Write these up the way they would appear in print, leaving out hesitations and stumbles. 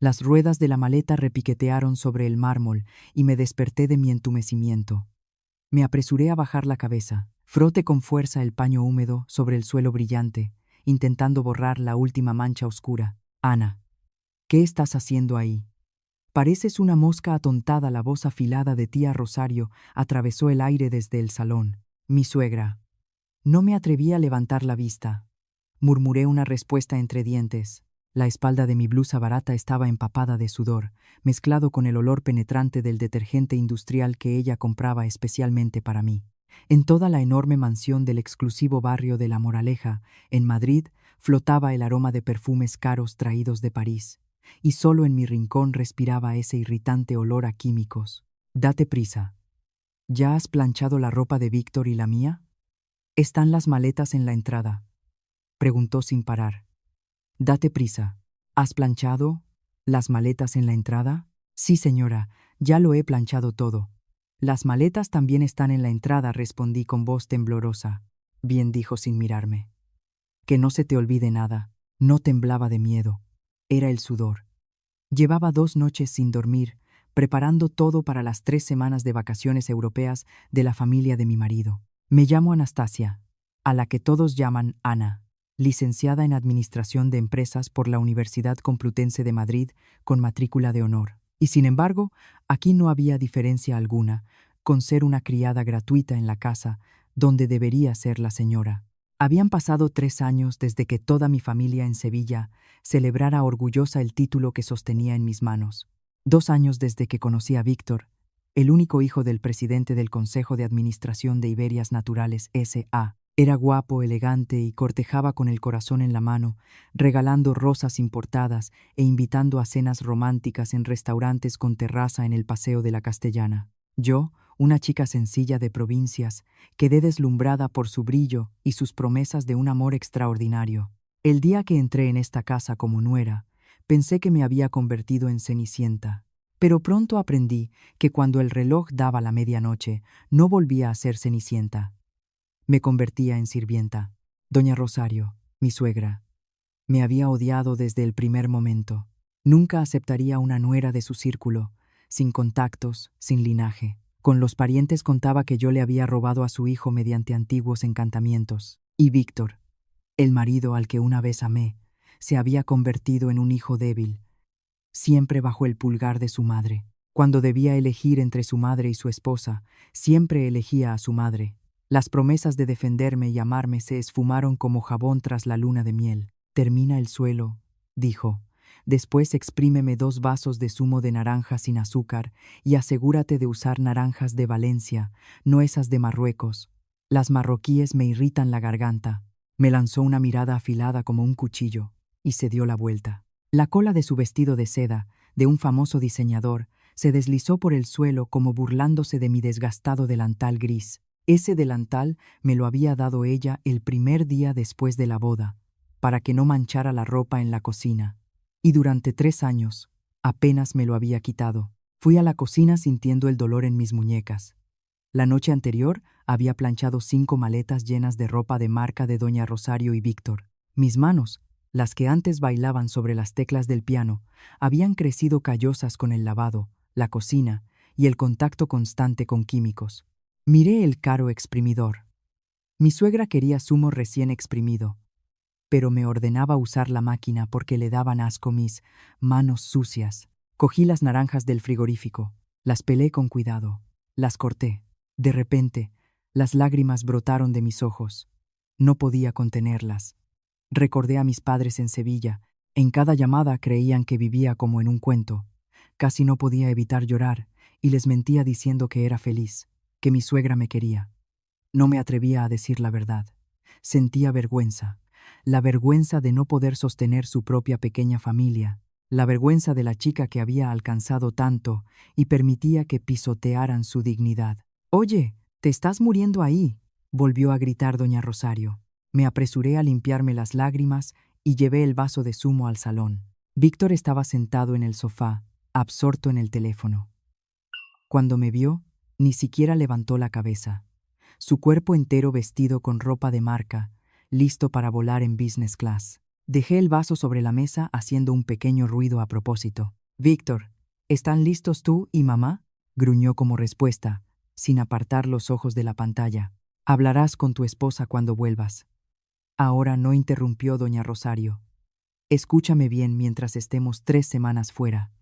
Las ruedas de la maleta repiquetearon sobre el mármol y me desperté de mi entumecimiento. Me apresuré a bajar la cabeza. Froté con fuerza el paño húmedo sobre el suelo brillante, intentando borrar la última mancha oscura. Ana, ¿qué estás haciendo ahí? Pareces una mosca atontada. La voz afilada de tía Rosario atravesó el aire desde el salón. Mi suegra. No me atreví a levantar la vista. Murmuré una respuesta entre dientes. La espalda de mi blusa barata estaba empapada de sudor, mezclado con el olor penetrante del detergente industrial que ella compraba especialmente para mí. En toda la enorme mansión del exclusivo barrio de La Moraleja, en Madrid, flotaba el aroma de perfumes caros traídos de París, y solo en mi rincón respiraba ese irritante olor a químicos. Date prisa. ¿Ya has planchado la ropa de Víctor y la mía? Están las maletas en la entrada, preguntó sin parar. Date prisa. ¿Has planchado las maletas en la entrada? Sí, señora, ya lo he planchado todo. Las maletas también están en la entrada, respondí con voz temblorosa. Bien, dijo sin mirarme. Que no se te olvide nada. No temblaba de miedo. Era el sudor. Llevaba 2 noches sin dormir, preparando todo para las 3 semanas de vacaciones europeas de la familia de mi marido. Me llamo Anastasia, a la que todos llaman Ana, licenciada en Administración de Empresas por la Universidad Complutense de Madrid con matrícula de honor. Y sin embargo, aquí no había diferencia alguna con ser una criada gratuita en la casa donde debería ser la señora. Habían pasado 3 años desde que toda mi familia en Sevilla celebrara orgullosa el título que sostenía en mis manos. 2 años desde que conocí a Víctor, el único hijo del presidente del Consejo de Administración de Iberias Naturales S.A. Era guapo, elegante y cortejaba con el corazón en la mano, regalando rosas importadas e invitando a cenas románticas en restaurantes con terraza en el Paseo de la Castellana. Yo, una chica sencilla de provincias, quedé deslumbrada por su brillo y sus promesas de un amor extraordinario. El día que entré en esta casa como nuera, pensé que me había convertido en Cenicienta. Pero pronto aprendí que cuando el reloj daba la medianoche, no volvía a ser Cenicienta. Me convertía en sirvienta. Doña Rosario, mi suegra, me había odiado desde el primer momento. Nunca aceptaría una nuera de su círculo, sin contactos, sin linaje. Con los parientes contaba que yo le había robado a su hijo mediante antiguos encantamientos. Y Víctor, el marido al que una vez amé, se había convertido en un hijo débil, siempre bajo el pulgar de su madre. Cuando debía elegir entre su madre y su esposa, siempre elegía a su madre. Las promesas de defenderme y amarme se esfumaron como jabón tras la luna de miel. Termina el suelo, dijo. Después exprímeme 2 vasos de zumo de naranja sin azúcar y asegúrate de usar naranjas de Valencia, no esas de Marruecos. Las marroquíes me irritan la garganta. Me lanzó una mirada afilada como un cuchillo y se dio la vuelta. La cola de su vestido de seda, de un famoso diseñador, se deslizó por el suelo como burlándose de mi desgastado delantal gris. Ese delantal me lo había dado ella el primer día después de la boda, para que no manchara la ropa en la cocina. Y durante 3 años, apenas me lo había quitado. Fui a la cocina sintiendo el dolor en mis muñecas. La noche anterior había planchado 5 maletas llenas de ropa de marca de Doña Rosario y Víctor. Mis manos, las que antes bailaban sobre las teclas del piano, habían crecido callosas con el lavado, la cocina y el contacto constante con químicos. Miré el caro exprimidor. Mi suegra quería zumo recién exprimido, pero me ordenaba usar la máquina porque le daban asco mis manos sucias. Cogí las naranjas del frigorífico, las pelé con cuidado, las corté. De repente, las lágrimas brotaron de mis ojos. No podía contenerlas. Recordé a mis padres en Sevilla. En cada llamada creían que vivía como en un cuento. Casi no podía evitar llorar y les mentía diciendo que era feliz, que mi suegra me quería. No me atrevía a decir la verdad. Sentía vergüenza. La vergüenza de no poder sostener su propia pequeña familia. La vergüenza de la chica que había alcanzado tanto y permitía que pisotearan su dignidad. «Oye, te estás muriendo ahí», volvió a gritar doña Rosario. Me apresuré a limpiarme las lágrimas y llevé el vaso de zumo al salón. Víctor estaba sentado en el sofá, absorto en el teléfono. Cuando me vio, ni siquiera levantó la cabeza. Su cuerpo entero vestido con ropa de marca, listo para volar en business class. Dejé el vaso sobre la mesa haciendo un pequeño ruido a propósito. Víctor, ¿están listos tú y mamá? Gruñó como respuesta, sin apartar los ojos de la pantalla. Hablarás con tu esposa cuando vuelvas. Ahora no, interrumpió doña Rosario. Escúchame bien mientras estemos 3 semanas fuera.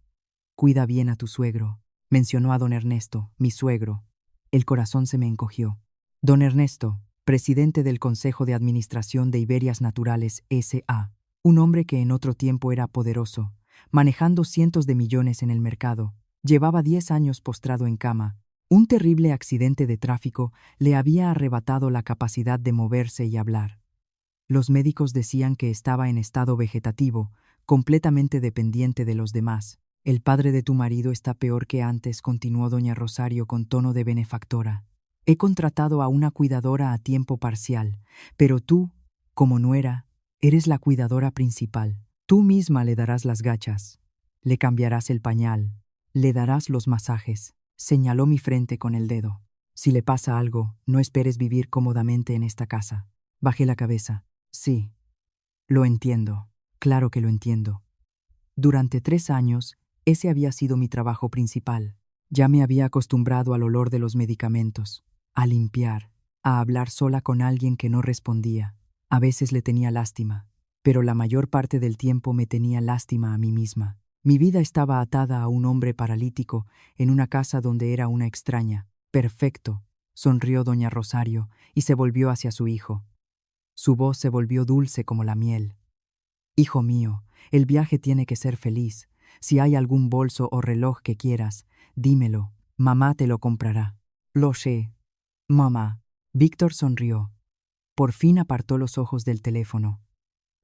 Cuida bien a tu suegro. Mencionó a don Ernesto, mi suegro. El corazón se me encogió. Don Ernesto, presidente del Consejo de Administración de Iberias Naturales S.A., un hombre que en otro tiempo era poderoso, manejando cientos de millones en el mercado, llevaba 10 años postrado en cama. Un terrible accidente de tráfico le había arrebatado la capacidad de moverse y hablar. Los médicos decían que estaba en estado vegetativo, completamente dependiente de los demás. El padre de tu marido está peor que antes, continuó doña Rosario con tono de benefactora. He contratado a una cuidadora a tiempo parcial, pero tú, como nuera, eres la cuidadora principal. Tú misma le darás las gachas, le cambiarás el pañal, le darás los masajes. Señaló mi frente con el dedo. Si le pasa algo, no esperes vivir cómodamente en esta casa. Bajé la cabeza. Sí, lo entiendo. Claro que lo entiendo. Durante 3 años, ese había sido mi trabajo principal. Ya me había acostumbrado al olor de los medicamentos, a limpiar, a hablar sola con alguien que no respondía. A veces le tenía lástima, pero la mayor parte del tiempo me tenía lástima a mí misma. Mi vida estaba atada a un hombre paralítico en una casa donde era una extraña. Perfecto, sonrió doña Rosario y se volvió hacia su hijo. Su voz se volvió dulce como la miel. Hijo mío, el viaje tiene que ser feliz. Si hay algún bolso o reloj que quieras, dímelo. Mamá te lo comprará. Lo sé. Mamá. Víctor sonrió. Por fin apartó los ojos del teléfono.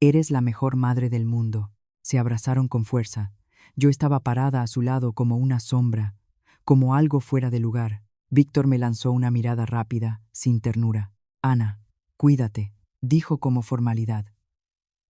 Eres la mejor madre del mundo. Se abrazaron con fuerza. Yo estaba parada a su lado como una sombra, como algo fuera de lugar. Víctor me lanzó una mirada rápida, sin ternura. Ana, cuídate, dijo como formalidad.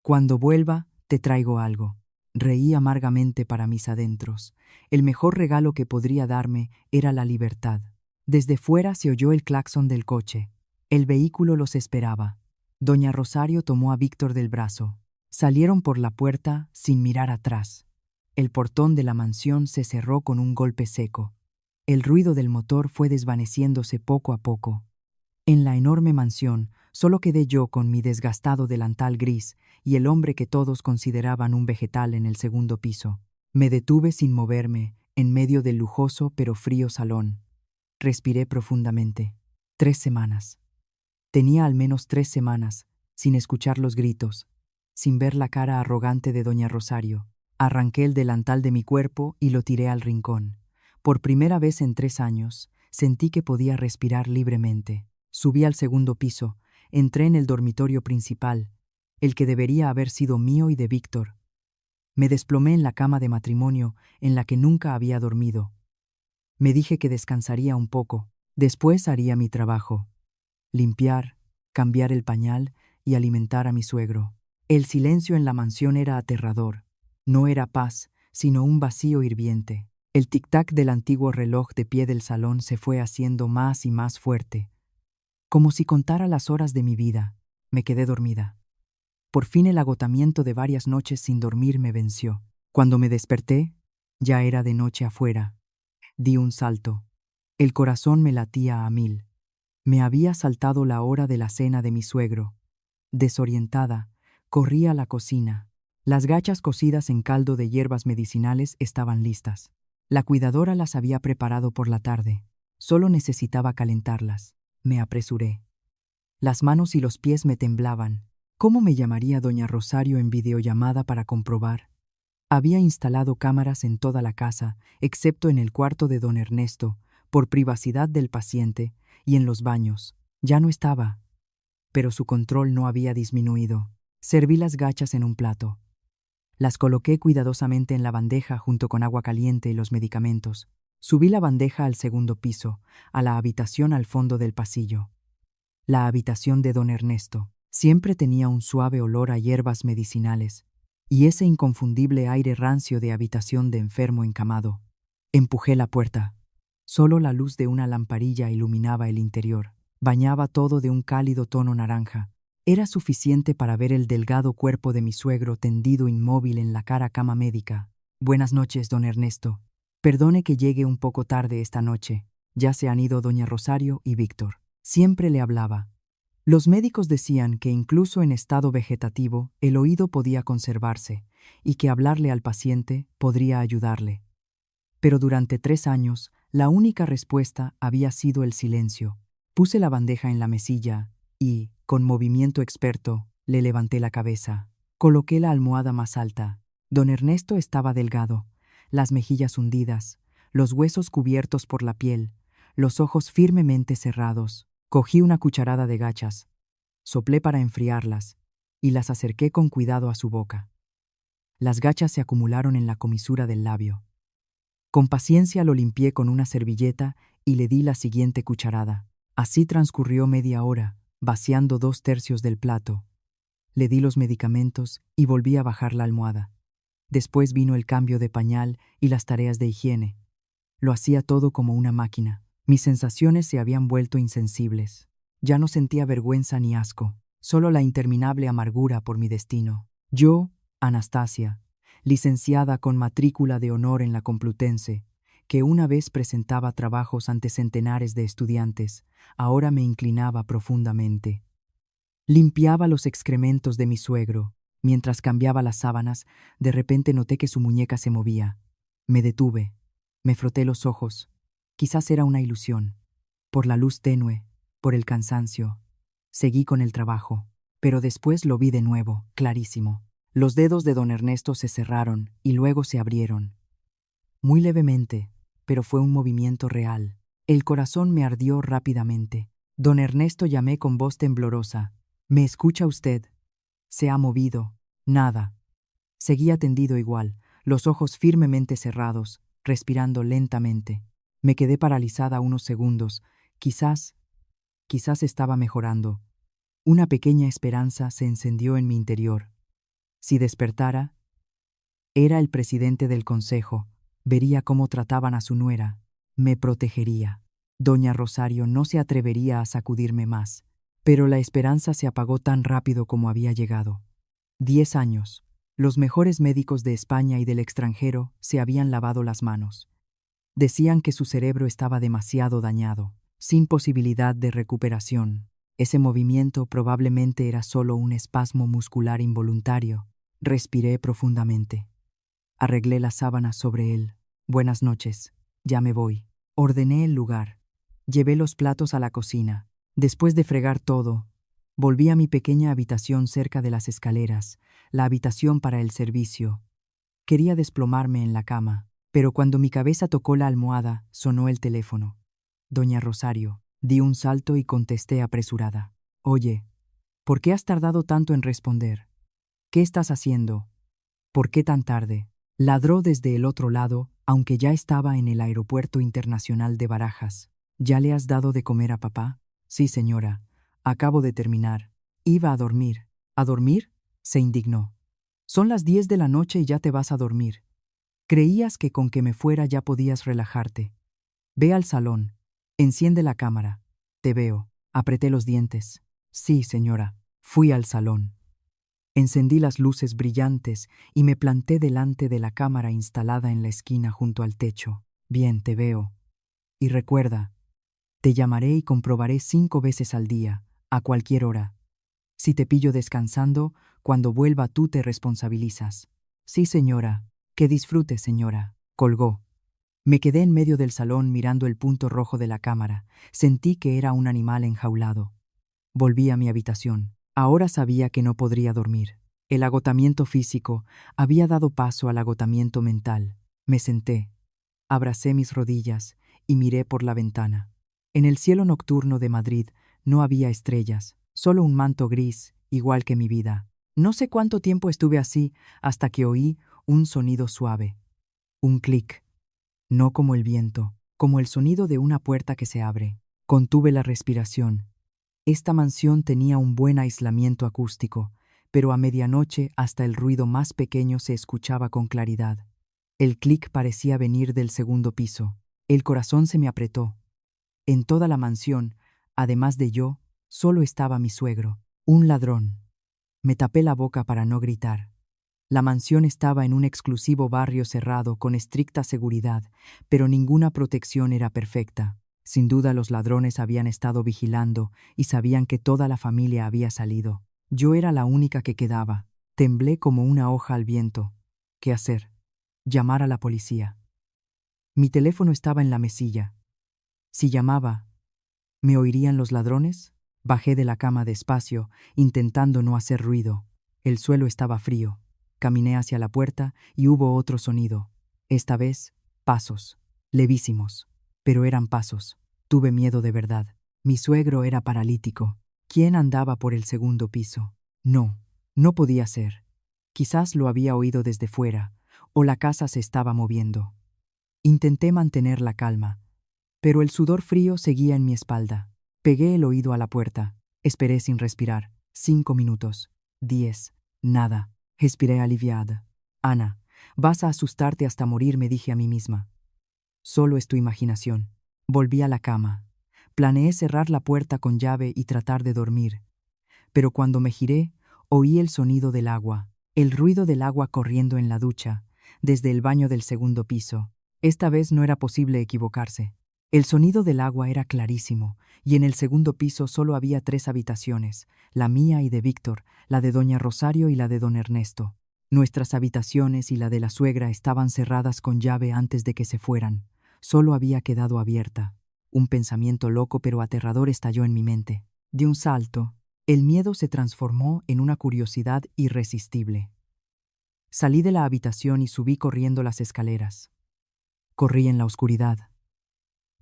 Cuando vuelva, te traigo algo. Reí amargamente para mis adentros. El mejor regalo que podría darme era la libertad. Desde fuera se oyó el claxon del coche. El vehículo los esperaba. Doña Rosario tomó a Víctor del brazo. Salieron por la puerta sin mirar atrás. El portón de la mansión se cerró con un golpe seco. El ruido del motor fue desvaneciéndose poco a poco. En la enorme mansión solo quedé yo con mi desgastado delantal gris y el hombre que todos consideraban un vegetal en el segundo piso. Me detuve sin moverme, en medio del lujoso pero frío salón. Respiré profundamente. 3 semanas. Tenía al menos 3 semanas, sin escuchar los gritos, sin ver la cara arrogante de doña Rosario. Arranqué el delantal de mi cuerpo y lo tiré al rincón. Por primera vez en 3 años, sentí que podía respirar libremente. Subí al segundo piso, entré en el dormitorio principal, el que debería haber sido mío y de Víctor. Me desplomé en la cama de matrimonio en la que nunca había dormido. Me dije que descansaría un poco, después haría mi trabajo. Limpiar, cambiar el pañal y alimentar a mi suegro. El silencio en la mansión era aterrador. No era paz, sino un vacío hirviente. El tic-tac del antiguo reloj de pie del salón se fue haciendo más y más fuerte. Como si contara las horas de mi vida, me quedé dormida. Por fin el agotamiento de varias noches sin dormir me venció. Cuando me desperté, ya era de noche afuera. Di un salto. El corazón me latía a 1000. Me había saltado la hora de la cena de mi suegro. Desorientada, corrí a la cocina. Las gachas cocidas en caldo de hierbas medicinales estaban listas. La cuidadora las había preparado por la tarde. Solo necesitaba calentarlas. Me apresuré. Las manos y los pies me temblaban. ¿Cómo me llamaría doña Rosario en videollamada para comprobar? Había instalado cámaras en toda la casa, excepto en el cuarto de don Ernesto, por privacidad del paciente, y en los baños. Ya no estaba. Pero su control no había disminuido. Serví las gachas en un plato. Las coloqué cuidadosamente en la bandeja junto con agua caliente y los medicamentos. Subí la bandeja al segundo piso, a la habitación al fondo del pasillo. La habitación de don Ernesto siempre tenía un suave olor a hierbas medicinales y ese inconfundible aire rancio de habitación de enfermo encamado. Empujé la puerta. Solo la luz de una lamparilla iluminaba el interior. Bañaba todo de un cálido tono naranja. Era suficiente para ver el delgado cuerpo de mi suegro tendido inmóvil en la cama médica. Buenas noches, don Ernesto. Perdone que llegue un poco tarde esta noche. Ya se han ido doña Rosario y Víctor. Siempre le hablaba. Los médicos decían que incluso en estado vegetativo el oído podía conservarse y que hablarle al paciente podría ayudarle. Pero durante 3 años, la única respuesta había sido el silencio. Puse la bandeja en la mesilla y, con movimiento experto, le levanté la cabeza. Coloqué la almohada más alta. Don Ernesto estaba delgado, las mejillas hundidas, los huesos cubiertos por la piel, los ojos firmemente cerrados. Cogí una cucharada de gachas, soplé para enfriarlas y las acerqué con cuidado a su boca. Las gachas se acumularon en la comisura del labio. Con paciencia lo limpié con una servilleta y le di la siguiente cucharada. Así transcurrió media hora, vaciando 2/3 del plato. Le di los medicamentos y volví a bajar la almohada. Después vino el cambio de pañal y las tareas de higiene. Lo hacía todo como una máquina. Mis sensaciones se habían vuelto insensibles. Ya no sentía vergüenza ni asco, solo la interminable amargura por mi destino. Yo, Anastasia, licenciada con matrícula de honor en la Complutense, que una vez presentaba trabajos ante centenares de estudiantes, ahora me inclinaba profundamente. Limpiaba los excrementos de mi suegro. Mientras cambiaba las sábanas, de repente noté que su muñeca se movía. Me detuve. Me froté los ojos. Quizás era una ilusión. Por la luz tenue, por el cansancio. Seguí con el trabajo. Pero después lo vi de nuevo, clarísimo. Los dedos de don Ernesto se cerraron y luego se abrieron. Muy levemente, pero fue un movimiento real. El corazón me ardió rápidamente. Don Ernesto, llamé con voz temblorosa. ¿Me escucha usted? Se ha movido. Nada. Seguía tendido igual, los ojos firmemente cerrados, respirando lentamente. Me quedé paralizada unos segundos. Quizás estaba mejorando. Una pequeña esperanza se encendió en mi interior. Si despertara, era el presidente del consejo. Vería cómo trataban a su nuera. Me protegería. Doña Rosario no se atrevería a sacudirme más. Pero la esperanza se apagó tan rápido como había llegado. 10 años. Los mejores médicos de España y del extranjero se habían lavado las manos. Decían que su cerebro estaba demasiado dañado, sin posibilidad de recuperación. Ese movimiento probablemente era solo un espasmo muscular involuntario. Respiré profundamente. Arreglé las sábanas sobre él. Buenas noches. Ya me voy. Ordené el lugar. Llevé los platos a la cocina. Después de fregar todo, volví a mi pequeña habitación cerca de las escaleras, la habitación para el servicio. Quería desplomarme en la cama, pero cuando mi cabeza tocó la almohada, sonó el teléfono. Doña Rosario. Di un salto y contesté apresurada. Oye, ¿por qué has tardado tanto en responder? ¿Qué estás haciendo? ¿Por qué tan tarde? Ladró desde el otro lado, aunque ya estaba en el aeropuerto internacional de Barajas. ¿Ya le has dado de comer a papá? Sí, señora. Acabo de terminar. Iba a dormir. ¿A dormir? Se indignó. Son las 10 de la noche y ya te vas a dormir. Creías que con que me fuera ya podías relajarte. Ve al salón. Enciende la cámara. Te veo. Apreté los dientes. Sí, señora. Fui al salón. Encendí las luces brillantes y me planté delante de la cámara instalada en la esquina junto al techo. Bien, te veo. Y recuerda, te llamaré y comprobaré 5 veces al día, a cualquier hora. Si te pillo descansando, cuando vuelva tú te responsabilizas. Sí, señora. Que disfrute, señora. Colgó. Me quedé en medio del salón mirando el punto rojo de la cámara. Sentí que era un animal enjaulado. Volví a mi habitación. Ahora sabía que no podría dormir. El agotamiento físico había dado paso al agotamiento mental. Me senté, abracé mis rodillas y miré por la ventana. En el cielo nocturno de Madrid no había estrellas, solo un manto gris, igual que mi vida. No sé cuánto tiempo estuve así hasta que oí un sonido suave. Un clic. No como el viento, como el sonido de una puerta que se abre. Contuve la respiración. Esta mansión tenía un buen aislamiento acústico, pero a medianoche hasta el ruido más pequeño se escuchaba con claridad. El clic parecía venir del segundo piso. El corazón se me apretó. En toda la mansión, además de yo, solo estaba mi suegro. Un ladrón. Me tapé la boca para no gritar. La mansión estaba en un exclusivo barrio cerrado con estricta seguridad, pero ninguna protección era perfecta. Sin duda los ladrones habían estado vigilando y sabían que toda la familia había salido. Yo era la única que quedaba. Temblé como una hoja al viento. ¿Qué hacer? Llamar a la policía. Mi teléfono estaba en la mesilla. Si llamaba, ¿me oirían los ladrones? Bajé de la cama despacio, intentando no hacer ruido. El suelo estaba frío. Caminé hacia la puerta y hubo otro sonido. Esta vez, pasos. Levísimos. Pero eran pasos. Tuve miedo de verdad. Mi suegro era paralítico. ¿Quién andaba por el segundo piso? No, no podía ser. Quizás lo había oído desde fuera, o la casa se estaba moviendo. Intenté mantener la calma, pero el sudor frío seguía en mi espalda. Pegué el oído a la puerta. Esperé sin respirar. 5 minutos. 10. Nada. Respiré aliviada. Ana, vas a asustarte hasta morir, me dije a mí misma. Solo es tu imaginación. Volví a la cama. Planeé cerrar la puerta con llave y tratar de dormir. Pero cuando me giré, oí el sonido del agua, el ruido del agua corriendo en la ducha, desde el baño del segundo piso. Esta vez no era posible equivocarse. El sonido del agua era clarísimo, y en el segundo piso solo había 3 habitaciones, la mía y de Víctor, la de doña Rosario y la de don Ernesto. Nuestras habitaciones y la de la suegra estaban cerradas con llave antes de que se fueran. Solo había quedado abierta. Un pensamiento loco pero aterrador estalló en mi mente. De un salto, el miedo se transformó en una curiosidad irresistible. Salí de la habitación y subí corriendo las escaleras. Corrí en la oscuridad.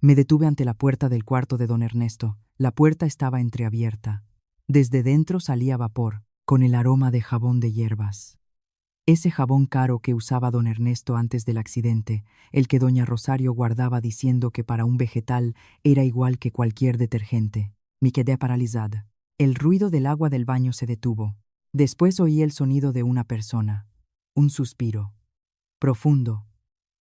Me detuve ante la puerta del cuarto de don Ernesto. La puerta estaba entreabierta. Desde dentro salía vapor, con el aroma de jabón de hierbas. Ese jabón caro que usaba don Ernesto antes del accidente, el que doña Rosario guardaba diciendo que para un vegetal era igual que cualquier detergente. Me quedé paralizada. El ruido del agua del baño se detuvo. Después oí el sonido de una persona. Un suspiro. Profundo.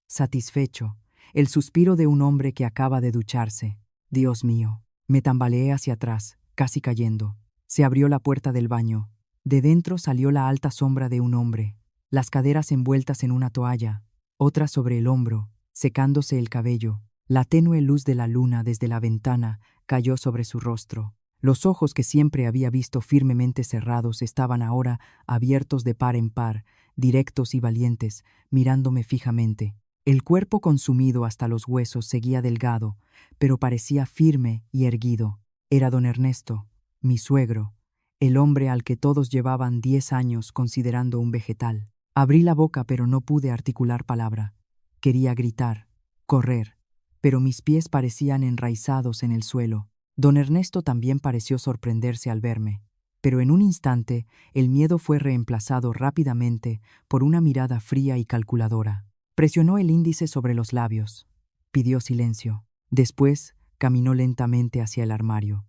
Satisfecho. El suspiro de un hombre que acaba de ducharse. Dios mío. Me tambaleé hacia atrás, casi cayendo. Se abrió la puerta del baño. De dentro salió la alta sombra de un hombre, las caderas envueltas en una toalla, otra sobre el hombro, secándose el cabello. La tenue luz de la luna desde la ventana cayó sobre su rostro. Los ojos que siempre había visto firmemente cerrados estaban ahora abiertos de par en par, directos y valientes, mirándome fijamente. El cuerpo consumido hasta los huesos seguía delgado, pero parecía firme y erguido. Era don Ernesto, mi suegro, el hombre al que todos llevaban 10 años considerando un vegetal. Abrí la boca pero no pude articular palabra. Quería gritar, correr, pero mis pies parecían enraizados en el suelo. Don Ernesto también pareció sorprenderse al verme, pero en un instante el miedo fue reemplazado rápidamente por una mirada fría y calculadora. Presionó el índice sobre los labios. Pidió silencio. Después caminó lentamente hacia el armario.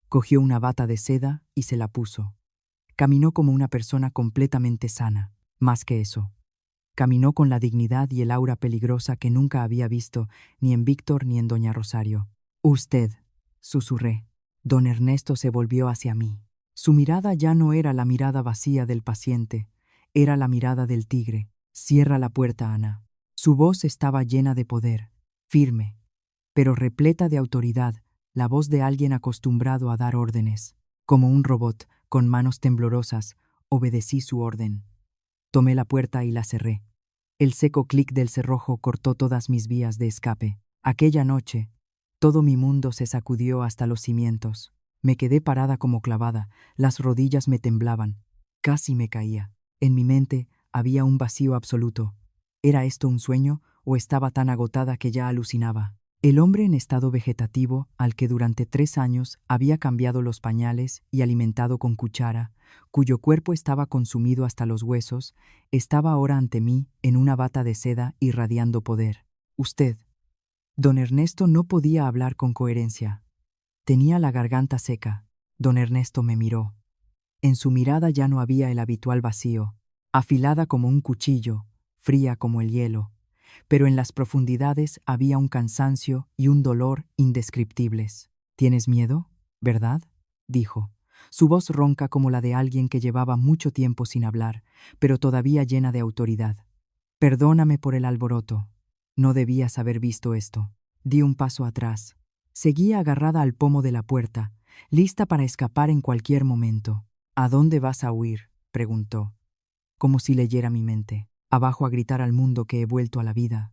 Cogió una bata de seda y se la puso. Caminó como una persona completamente sana. Más que eso, caminó con la dignidad y el aura peligrosa que nunca había visto ni en Víctor ni en doña Rosario. «Usted», susurré. Don Ernesto se volvió hacia mí. Su mirada ya no era la mirada vacía del paciente, era la mirada del tigre. «Cierra la puerta, Ana». Su voz estaba llena de poder, firme, pero repleta de autoridad, la voz de alguien acostumbrado a dar órdenes. Como un robot, con manos temblorosas, obedecí su orden. Tomé la puerta y la cerré. El seco clic del cerrojo cortó todas mis vías de escape. Aquella noche, todo mi mundo se sacudió hasta los cimientos. Me quedé parada como clavada, las rodillas me temblaban, casi me caía. En mi mente había un vacío absoluto. ¿Era esto un sueño o estaba tan agotada que ya alucinaba? El hombre en estado vegetativo, al que durante 3 años había cambiado los pañales y alimentado con cuchara, cuyo cuerpo estaba consumido hasta los huesos, estaba ahora ante mí en una bata de seda irradiando poder. Usted. Don Ernesto no podía hablar con coherencia. Tenía la garganta seca. Don Ernesto me miró. En su mirada ya no había el habitual vacío, afilada como un cuchillo, fría como el hielo, pero en las profundidades había un cansancio y un dolor indescriptibles. «¿Tienes miedo, verdad?», dijo. su voz ronca como la de alguien que llevaba mucho tiempo sin hablar, pero todavía llena de autoridad. Perdóname por el alboroto. No debías haber visto esto. Di un paso atrás. Seguía agarrada al pomo de la puerta, lista para escapar en cualquier momento. ¿A dónde vas a huir?, preguntó, como si leyera mi mente. Abajo a gritar al mundo que he vuelto a la vida.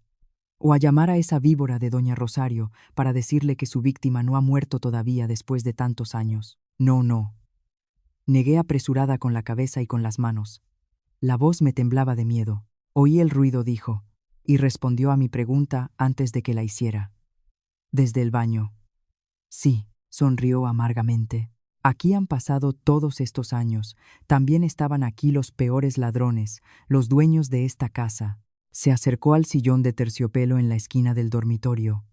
O a llamar a esa víbora de doña Rosario para decirle que su víctima no ha muerto todavía después de tantos años. No, no. Negué apresurada con la cabeza y con las manos. La voz me temblaba de miedo. Oí el ruido, dijo, y respondió a mi pregunta antes de que la hiciera. Desde el baño. Sí, sonrió amargamente. Aquí han pasado todos estos años. También estaban aquí los peores ladrones, los dueños de esta casa. Se acercó al sillón de terciopelo en la esquina del dormitorio.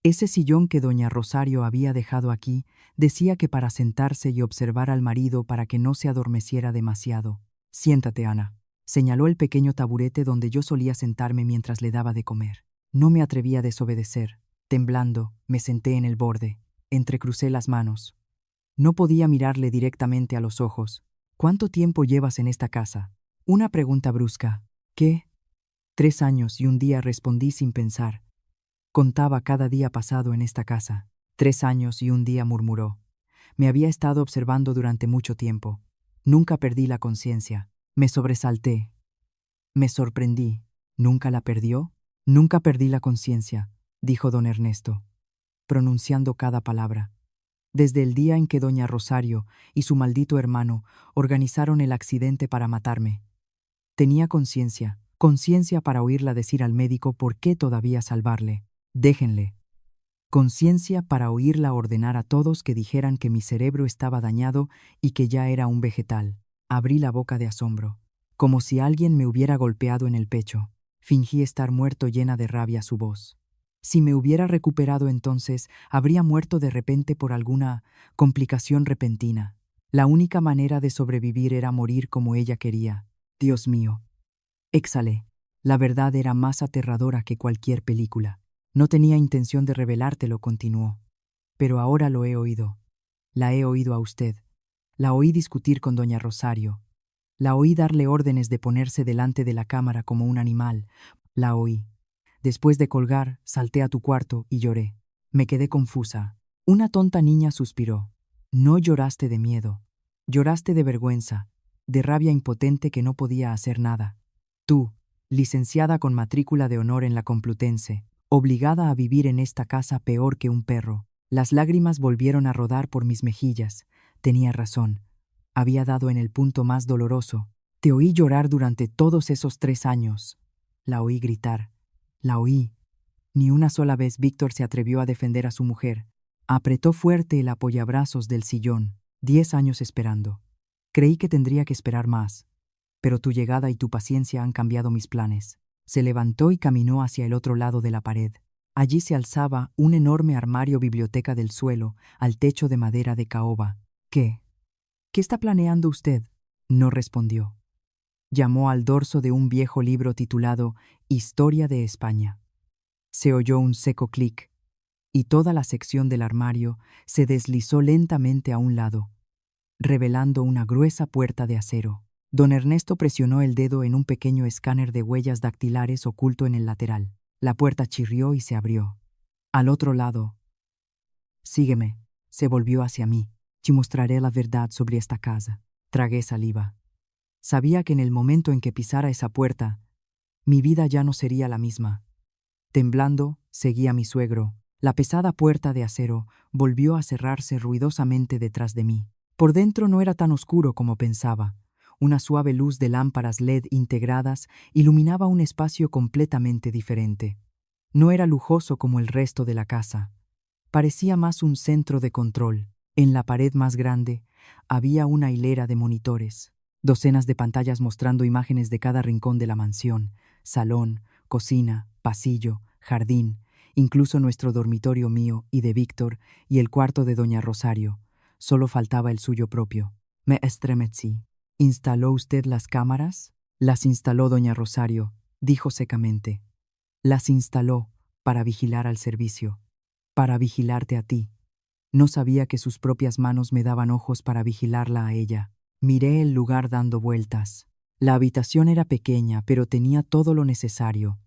Ese sillón que doña Rosario había dejado aquí decía que para sentarse y observar al marido para que no se adormeciera demasiado. Siéntate, Ana. Señaló el pequeño taburete donde yo solía sentarme mientras le daba de comer. No me atreví a desobedecer. Temblando, me senté en el borde. Entrecrucé las manos. No podía mirarle directamente a los ojos. ¿Cuánto tiempo llevas en esta casa? Una pregunta brusca. ¿Qué? 3 años y un día, respondí sin pensar. Contaba cada día pasado en esta casa. 3 años y un día, murmuró. Me había estado observando durante mucho tiempo. Nunca perdí la conciencia. Me sobresalté. Me sorprendí. ¿Nunca la perdió? Nunca perdí la conciencia, dijo don Ernesto, pronunciando cada palabra. Desde el día en que doña Rosario y su maldito hermano organizaron el accidente para matarme. Tenía conciencia para oírla decir al médico por qué todavía salvarle. Déjenle. Conciencia para oírla ordenar a todos que dijeran que mi cerebro estaba dañado y que ya era un vegetal. Abrí la boca de asombro, como si alguien me hubiera golpeado en el pecho. Fingí estar muerto, llena de rabia su voz. Si me hubiera recuperado entonces, habría muerto de repente por alguna complicación repentina. La única manera de sobrevivir era morir como ella quería. Dios mío. Exhalé. La verdad era más aterradora que cualquier película. No tenía intención de revelártelo, continuó. Pero ahora lo he oído. La he oído a usted. La oí discutir con doña Rosario. La oí darle órdenes de ponerse delante de la cámara como un animal. La oí. Después de colgar, salté a tu cuarto y lloré. Me quedé confusa. Una tonta niña suspiró. No lloraste de miedo. Lloraste de vergüenza, de rabia impotente que no podía hacer nada. Tú, licenciada con matrícula de honor en la Complutense, obligada a vivir en esta casa peor que un perro. Las lágrimas volvieron a rodar por mis mejillas. Tenía razón. Había dado en el punto más doloroso. Te oí llorar durante todos esos 3 años. La oí gritar. La oí. Ni una sola vez Víctor se atrevió a defender a su mujer. Apretó fuerte el apoyabrazos del sillón. 10 años esperando. Creí que tendría que esperar más. Pero tu llegada y tu paciencia han cambiado mis planes. Se levantó y caminó hacia el otro lado de la pared. Allí se alzaba un enorme armario biblioteca del suelo al techo de madera de caoba. ¿Qué? ¿Qué está planeando usted? No respondió. Llamó al dorso de un viejo libro titulado Historia de España. Se oyó un seco clic, y toda la sección del armario se deslizó lentamente a un lado, revelando una gruesa puerta de acero. Don Ernesto presionó el dedo en un pequeño escáner de huellas dactilares oculto en el lateral. La puerta chirrió y se abrió. Al otro lado. Sígueme. Se volvió hacia mí. Te mostraré la verdad sobre esta casa. Tragué saliva. Sabía que en el momento en que pisara esa puerta, mi vida ya no sería la misma. Temblando, seguí a mi suegro. La pesada puerta de acero volvió a cerrarse ruidosamente detrás de mí. Por dentro no era tan oscuro como pensaba. Una suave luz de lámparas LED integradas iluminaba un espacio completamente diferente. No era lujoso como el resto de la casa. Parecía más un centro de control. En la pared más grande había una hilera de monitores, docenas de pantallas mostrando imágenes de cada rincón de la mansión, salón, cocina, pasillo, jardín, incluso nuestro dormitorio mío y de Víctor y el cuarto de doña Rosario. Solo faltaba el suyo propio. Me estremecí. ¿Instaló usted las cámaras? Las instaló doña Rosario, dijo secamente. Las instaló para vigilar al servicio, para vigilarte a ti. No sabía que sus propias manos me daban ojos para vigilarla a ella. Miré el lugar dando vueltas. La habitación era pequeña, pero tenía todo lo necesario.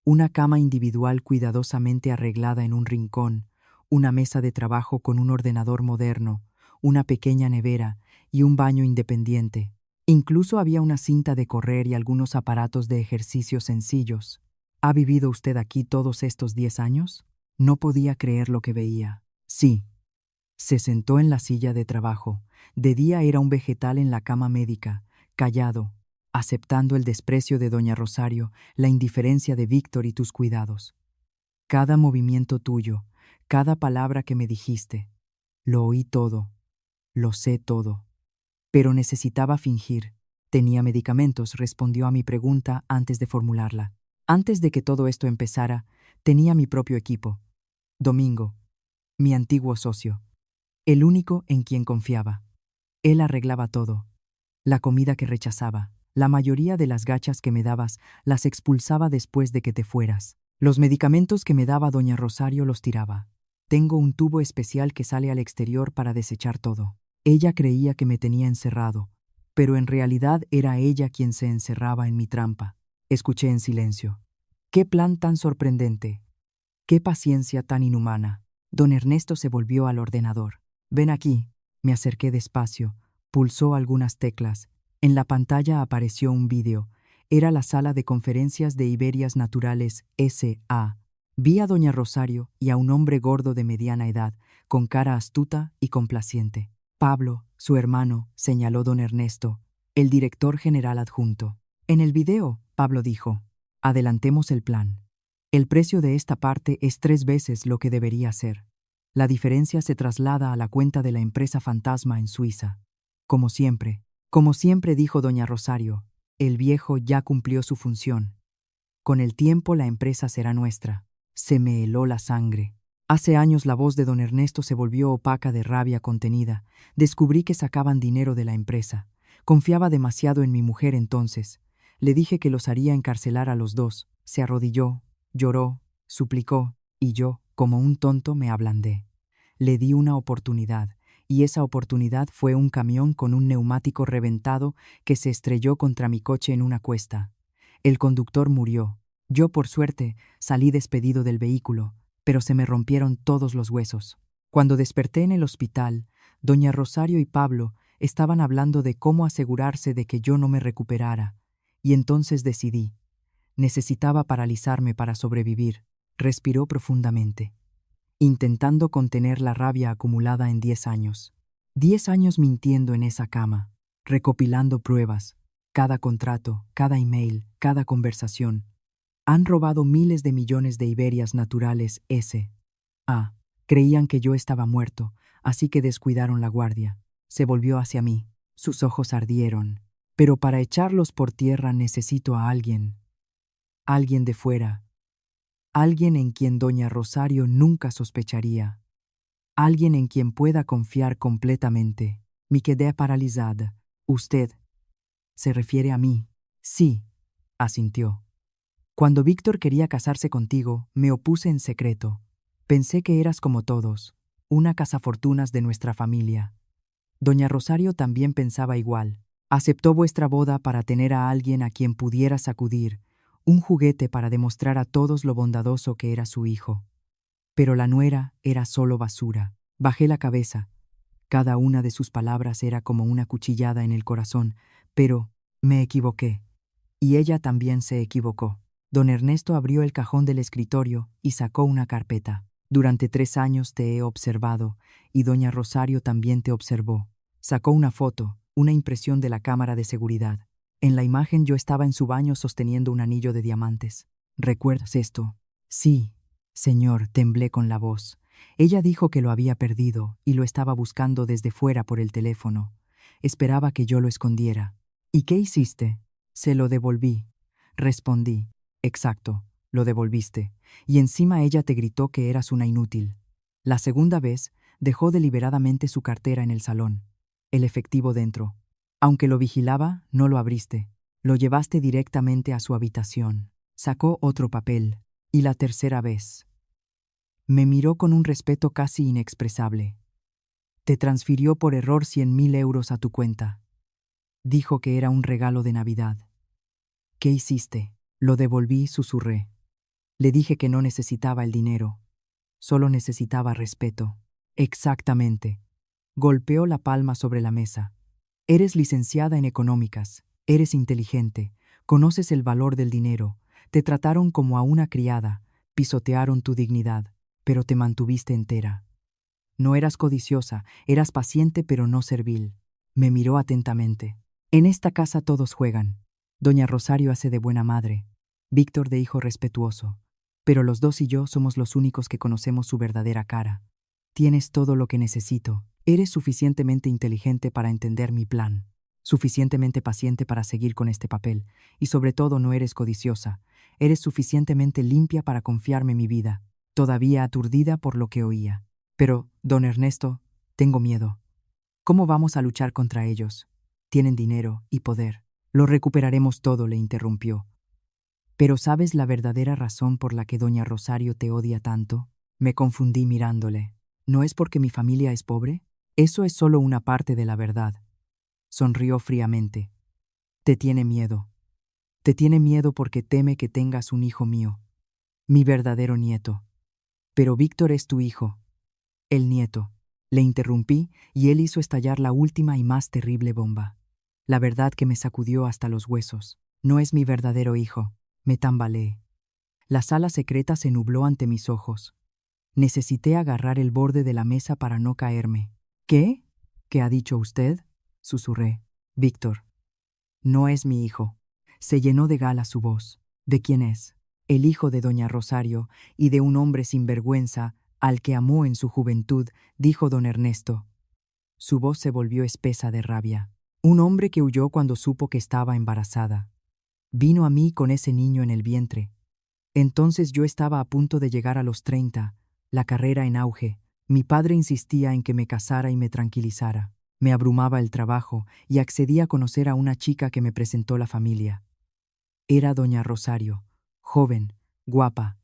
Una cama individual cuidadosamente arreglada en un rincón, una mesa de trabajo con un ordenador moderno, una pequeña nevera y un baño independiente. Incluso había una cinta de correr y algunos aparatos de ejercicio sencillos. ¿Ha vivido usted aquí todos estos 10 años? No podía creer lo que veía. Sí. Se sentó en la silla de trabajo. De día era un vegetal en la cama médica, callado, aceptando el desprecio de doña Rosario, la indiferencia de Víctor y tus cuidados. Cada movimiento tuyo, cada palabra que me dijiste, lo oí todo, lo sé todo. Pero necesitaba fingir. Tenía medicamentos, respondió a mi pregunta antes de formularla. Antes de que todo esto empezara, tenía mi propio equipo. Domingo, mi antiguo socio, el único en quien confiaba. Él arreglaba todo. La comida que rechazaba, la mayoría de las gachas que me dabas, las expulsaba después de que te fueras. Los medicamentos que me daba doña Rosario los tiraba. Tengo un tubo especial que sale al exterior para desechar todo. Ella creía que me tenía encerrado, pero en realidad era ella quien se encerraba en mi trampa. Escuché en silencio. ¡Qué plan tan sorprendente! ¡Qué paciencia tan inhumana! Don Ernesto se volvió al ordenador. Ven aquí. Me acerqué despacio. Pulsó algunas teclas. En la pantalla apareció un vídeo. Era la sala de conferencias de Iberias Naturales S.A. Vi a doña Rosario y a un hombre gordo de mediana edad, con cara astuta y complaciente. Pablo, su hermano, señaló don Ernesto, el director general adjunto. En el video, Pablo dijo, adelantemos el plan. El precio de esta parte es 3 veces lo que debería ser. La diferencia se traslada a la cuenta de la empresa fantasma en Suiza. Como siempre, dijo doña Rosario, el viejo ya cumplió su función. Con el tiempo la empresa será nuestra. Se me heló la sangre. Hace años la voz de don Ernesto se volvió opaca de rabia contenida. Descubrí que sacaban dinero de la empresa. Confiaba demasiado en mi mujer entonces. Le dije que los haría encarcelar a los dos. Se arrodilló, lloró, suplicó, y yo, como un tonto, me ablandé. Le di una oportunidad, y esa oportunidad fue un camión con un neumático reventado que se estrelló contra mi coche en una cuesta. El conductor murió. Yo, por suerte, salí despedido del vehículo, pero se me rompieron todos los huesos. Cuando desperté en el hospital, doña Rosario y Pablo estaban hablando de cómo asegurarse de que yo no me recuperara, y entonces decidí. Necesitaba paralizarme para sobrevivir. Respiró profundamente, intentando contener la rabia acumulada en 10 años. 10 años mintiendo en esa cama, recopilando pruebas, cada contrato, cada email, cada conversación. Han robado miles de millones de Iberias Naturales S.A. Creían que yo estaba muerto, así que descuidaron la guardia. Se volvió hacia mí. Sus ojos ardieron. Pero para echarlos por tierra necesito a alguien. Alguien de fuera. Alguien en quien doña Rosario nunca sospecharía. Alguien en quien pueda confiar completamente. Me quedé paralizada. ¿Usted se refiere a mí? Sí, asintió. Cuando Víctor quería casarse contigo, me opuse en secreto. Pensé que eras como todos, una cazafortunas de nuestra familia. Doña Rosario también pensaba igual. Aceptó vuestra boda para tener a alguien a quien pudiera sacudir, un juguete para demostrar a todos lo bondadoso que era su hijo. Pero la nuera era solo basura. Bajé la cabeza. Cada una de sus palabras era como una cuchillada en el corazón, pero me equivoqué. Y ella también se equivocó. Don Ernesto abrió el cajón del escritorio y sacó una carpeta. Durante 3 años te he observado, y doña Rosario también te observó. Sacó una foto, una impresión de la cámara de seguridad. En la imagen yo estaba en su baño sosteniendo un anillo de diamantes. ¿Recuerdas esto? Sí, señor, temblé con la voz. Ella dijo que lo había perdido y lo estaba buscando desde fuera por el teléfono. Esperaba que yo lo escondiera. ¿Y qué hiciste? Se lo devolví. Respondí. Exacto, lo devolviste. Y encima ella te gritó que eras una inútil. La segunda vez, dejó deliberadamente su cartera en el salón. El efectivo dentro. Aunque lo vigilaba, no lo abriste. Lo llevaste directamente a su habitación. Sacó otro papel. Y la tercera vez. Me miró con un respeto casi inexpresable. Te transfirió por error 100.000 euros a tu cuenta. Dijo que era un regalo de Navidad. ¿Qué hiciste? Lo devolví, susurré. Le dije que no necesitaba el dinero. Solo necesitaba respeto. Exactamente. Golpeó la palma sobre la mesa. Eres licenciada en económicas. Eres inteligente. Conoces el valor del dinero. Te trataron como a una criada. Pisotearon tu dignidad. Pero te mantuviste entera. No eras codiciosa, eras paciente pero no servil. Me miró atentamente. En esta casa todos juegan. Doña Rosario hace de buena madre, Víctor de hijo respetuoso. Pero los dos y yo somos los únicos que conocemos su verdadera cara. Tienes todo lo que necesito. Eres suficientemente inteligente para entender mi plan. Suficientemente paciente para seguir con este papel. Y sobre todo no eres codiciosa. Eres suficientemente limpia para confiarme mi vida, todavía aturdida por lo que oía. Pero, don Ernesto, tengo miedo. ¿Cómo vamos a luchar contra ellos? Tienen dinero y poder. Lo recuperaremos todo, le interrumpió. ¿Pero sabes la verdadera razón por la que doña Rosario te odia tanto? Me confundí mirándole. ¿No es porque mi familia es pobre? Eso es solo una parte de la verdad. Sonrió fríamente. Te tiene miedo. Te tiene miedo porque teme que tengas un hijo mío. Mi verdadero nieto. Pero Víctor es tu hijo. El nieto. Le interrumpí y él hizo estallar la última y más terrible bomba. La verdad que me sacudió hasta los huesos. No es mi verdadero hijo. Me tambaleé. La sala secreta se nubló ante mis ojos. Necesité agarrar el borde de la mesa para no caerme. ¿Qué? ¿Qué ha dicho usted? Susurré. Víctor. No es mi hijo. Se llenó de gala su voz. ¿De quién es? El hijo de doña Rosario y de un hombre sin vergüenza al que amó en su juventud, dijo don Ernesto. Su voz se volvió espesa de rabia. Un hombre que huyó cuando supo que estaba embarazada. Vino a mí con ese niño en el vientre. Entonces yo estaba a punto de llegar a los 30, la carrera en auge. Mi padre insistía en que me casara y me tranquilizara. Me abrumaba el trabajo y accedí a conocer a una chica que me presentó la familia. Era doña Rosario, joven, guapa,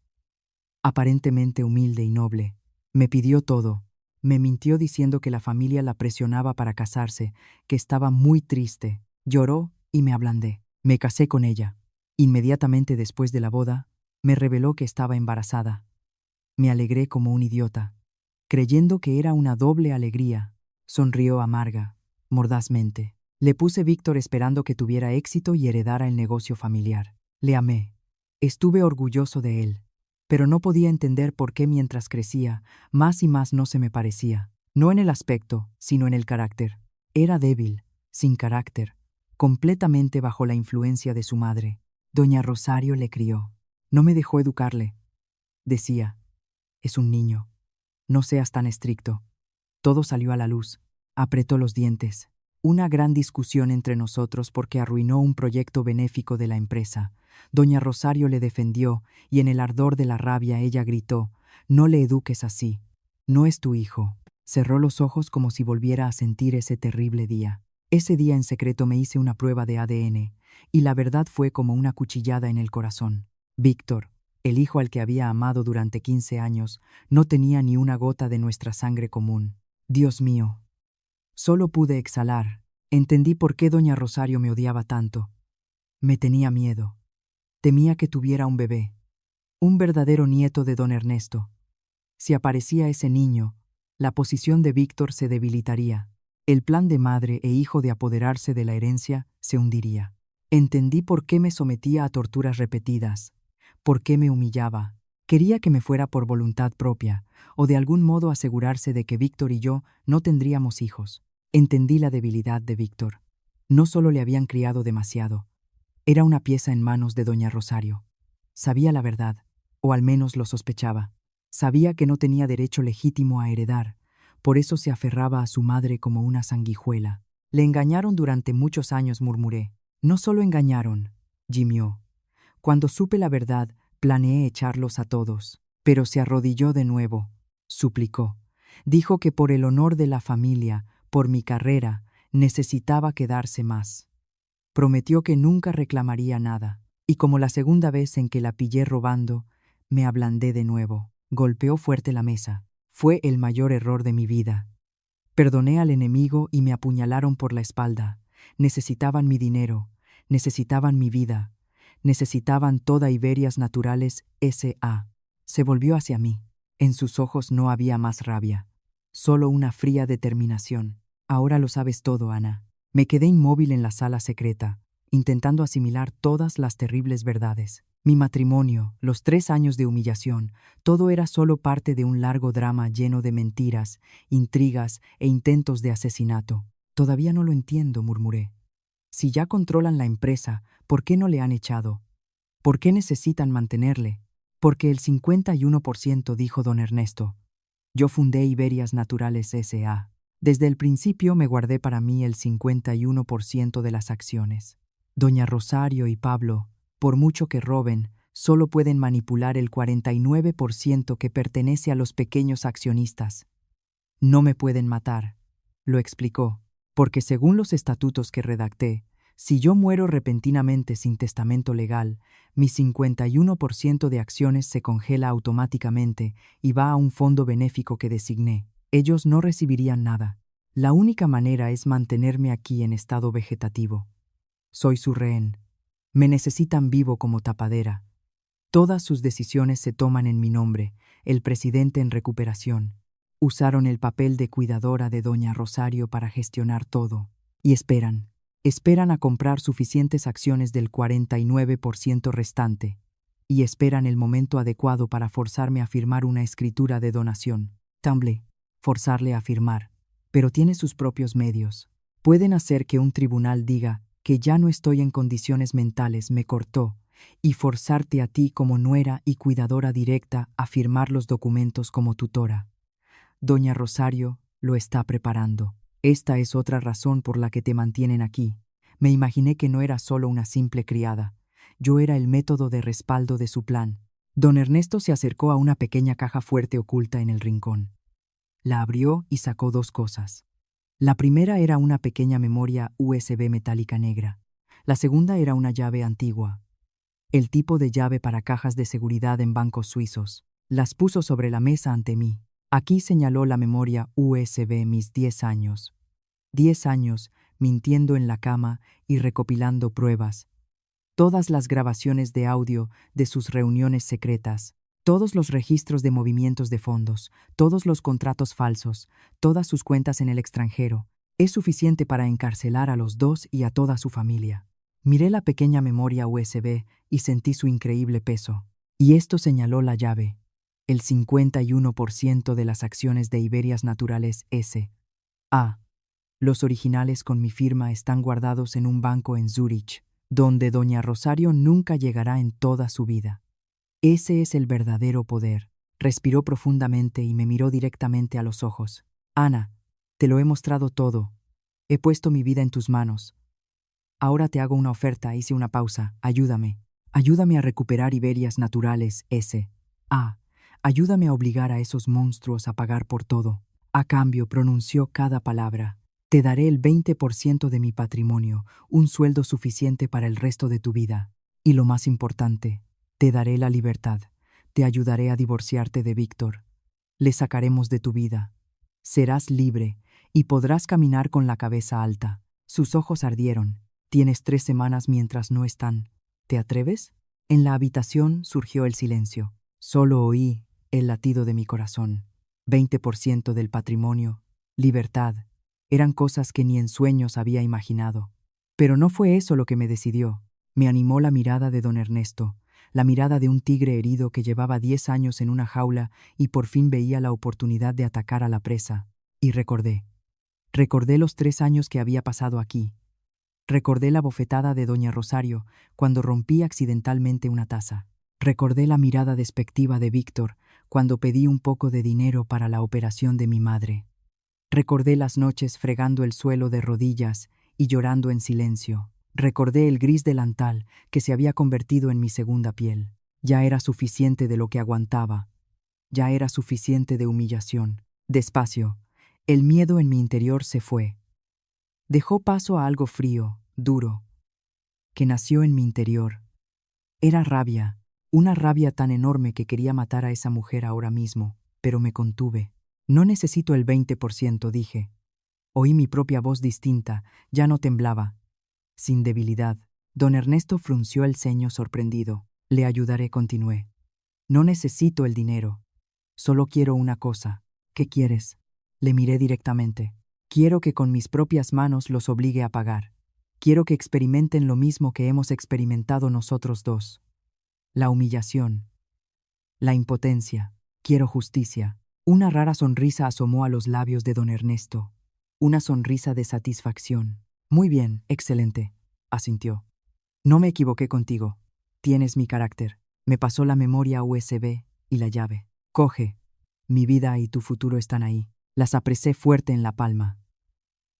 aparentemente humilde y noble. Me pidió todo. Me mintió diciendo que la familia la presionaba para casarse, que estaba muy triste. Lloró y me ablandé. Me casé con ella. Inmediatamente después de la boda, me reveló que estaba embarazada. Me alegré como un idiota, creyendo que era una doble alegría. Sonrió amarga, mordazmente. Le puse Víctor esperando que tuviera éxito y heredara el negocio familiar. Le amé. Estuve orgulloso de él. Pero no podía entender por qué mientras crecía, más y más no se me parecía. No en el aspecto, sino en el carácter. Era débil, sin carácter, completamente bajo la influencia de su madre. Doña Rosario le crió. No me dejó educarle. Decía, es un niño. No seas tan estricto. Todo salió a la luz. Apretó los dientes. Una gran discusión entre nosotros porque arruinó un proyecto benéfico de la empresa. Doña Rosario le defendió y en el ardor de la rabia ella gritó, «No le eduques así. No es tu hijo». Cerró los ojos como si volviera a sentir ese terrible día. Ese día en secreto me hice una prueba de ADN y la verdad fue como una cuchillada en el corazón. Víctor, el hijo al que había amado durante 15 años, no tenía ni una gota de nuestra sangre común. Dios mío. Solo pude exhalar. Entendí por qué doña Rosario me odiaba tanto. Me tenía miedo. Temía que tuviera un bebé. Un verdadero nieto de don Ernesto. Si aparecía ese niño, la posición de Víctor se debilitaría. El plan de madre e hijo de apoderarse de la herencia se hundiría. Entendí por qué me sometía a torturas repetidas. Por qué me humillaba. Quería que me fuera por voluntad propia, o de algún modo asegurarse de que Víctor y yo no tendríamos hijos. Entendí la debilidad de Víctor. No solo le habían criado demasiado. Era una pieza en manos de doña Rosario. Sabía la verdad, o al menos lo sospechaba. Sabía que no tenía derecho legítimo a heredar. Por eso se aferraba a su madre como una sanguijuela. Le engañaron durante muchos años, murmuré. No solo engañaron, gimió. Cuando supe la verdad, planeé echarlos a todos. Pero se arrodilló de nuevo. Suplicó. Dijo que por el honor de la familia, por mi carrera, necesitaba quedarse más. Prometió que nunca reclamaría nada. Y como la segunda vez en que la pillé robando, me ablandé de nuevo. Golpeó fuerte la mesa. Fue el mayor error de mi vida. Perdoné al enemigo y me apuñalaron por la espalda. Necesitaban mi dinero, necesitaban mi vida, necesitaban toda Iberias Naturales S.A. Se volvió hacia mí. En sus ojos no había más rabia, solo una fría determinación. Ahora lo sabes todo, Ana. Me quedé inmóvil en la sala secreta, intentando asimilar todas las terribles verdades. Mi matrimonio, los 3 años de humillación, todo era solo parte de un largo drama lleno de mentiras, intrigas e intentos de asesinato. Todavía no lo entiendo, murmuré. Si ya controlan la empresa, ¿por qué no le han echado? ¿Por qué necesitan mantenerle? Porque el 51%, dijo don Ernesto. Yo fundé Iberias Naturales S.A. Desde el principio me guardé para mí el 51% de las acciones. Doña Rosario y Pablo, por mucho que roben, solo pueden manipular el 49% que pertenece a los pequeños accionistas. No me pueden matar, lo explicó, porque según los estatutos que redacté, si yo muero repentinamente sin testamento legal, mi 51% de acciones se congela automáticamente y va a un fondo benéfico que designé. Ellos no recibirían nada. La única manera es mantenerme aquí en estado vegetativo. Soy su rehén. Me necesitan vivo como tapadera. Todas sus decisiones se toman en mi nombre, el presidente en recuperación. Usaron el papel de cuidadora de doña Rosario para gestionar todo. Y esperan a comprar suficientes acciones del 49% restante. Y esperan el momento adecuado para forzarme a firmar una escritura de donación. Tamble, forzarle a firmar. Pero tiene sus propios medios. Pueden hacer que un tribunal diga que ya no estoy en condiciones mentales, me cortó, y forzarte a ti como nuera y cuidadora directa a firmar los documentos como tutora. Doña Rosario lo está preparando. Esta es otra razón por la que te mantienen aquí. Me imaginé que no era solo una simple criada. Yo era el método de respaldo de su plan. Don Ernesto se acercó a una pequeña caja fuerte oculta en el rincón. La abrió y sacó 2 cosas. La primera era una pequeña memoria USB metálica negra. La segunda era una llave antigua. El tipo de llave para cajas de seguridad en bancos suizos. Las puso sobre la mesa ante mí. Aquí señaló la memoria USB mis 10 años. 10 años mintiendo en la cama y recopilando pruebas. Todas las grabaciones de audio de sus reuniones secretas. Todos los registros de movimientos de fondos, todos los contratos falsos, todas sus cuentas en el extranjero. Es suficiente para encarcelar a los 2 y a toda su familia. Miré la pequeña memoria USB y sentí su increíble peso. Y esto señaló la llave. El 51% de las acciones de Iberias Naturales S.A. Los originales con mi firma están guardados en un banco en Zúrich, donde doña Rosario nunca llegará en toda su vida. Ese es el verdadero poder. Respiró profundamente y me miró directamente a los ojos. Ana, te lo he mostrado todo. He puesto mi vida en tus manos. Ahora te hago una oferta, hice una pausa. Ayúdame. Ayúdame a recuperar Iberias Naturales S.A. Ayúdame a obligar a esos monstruos a pagar por todo. A cambio, pronunció cada palabra. Te daré el 20% de mi patrimonio, un sueldo suficiente para el resto de tu vida. Y lo más importante, te daré la libertad. Te ayudaré a divorciarte de Víctor. Le sacaremos de tu vida. Serás libre y podrás caminar con la cabeza alta. Sus ojos ardieron. Tienes 3 semanas mientras no están. ¿Te atreves? En la habitación surgió el silencio. Solo oí el latido de mi corazón. 20% del patrimonio. Libertad. Eran cosas que ni en sueños había imaginado. Pero no fue eso lo que me decidió. Me animó la mirada de don Ernesto. La mirada de un tigre herido que llevaba 10 años en una jaula y por fin veía la oportunidad de atacar a la presa. Y recordé. Recordé los 3 años que había pasado aquí. Recordé la bofetada de doña Rosario cuando rompí accidentalmente una taza. Recordé la mirada despectiva de Víctor cuando pedí un poco de dinero para la operación de mi madre. Recordé las noches fregando el suelo de rodillas y llorando en silencio. Recordé el gris delantal que se había convertido en mi segunda piel. Ya era suficiente de lo que aguantaba. Ya era suficiente de humillación. Despacio, el miedo en mi interior se fue. Dejó paso a algo frío, duro, que nació en mi interior. Era rabia, una rabia tan enorme que quería matar a esa mujer ahora mismo, pero me contuve. No necesito el 20%, dije. Oí mi propia voz distinta, ya no temblaba. Sin debilidad. Don Ernesto frunció el ceño sorprendido. Le ayudaré, continué. No necesito el dinero. Solo quiero una cosa. ¿Qué quieres? Le miré directamente. Quiero que con mis propias manos los obligue a pagar. Quiero que experimenten lo mismo que hemos experimentado nosotros dos. La humillación. La impotencia. Quiero justicia. Una rara sonrisa asomó a los labios de don Ernesto. Una sonrisa de satisfacción. Muy bien, excelente, asintió. No me equivoqué contigo. Tienes mi carácter. Me pasó la memoria USB y la llave. Coge. Mi vida y tu futuro están ahí. Las apresé fuerte en la palma.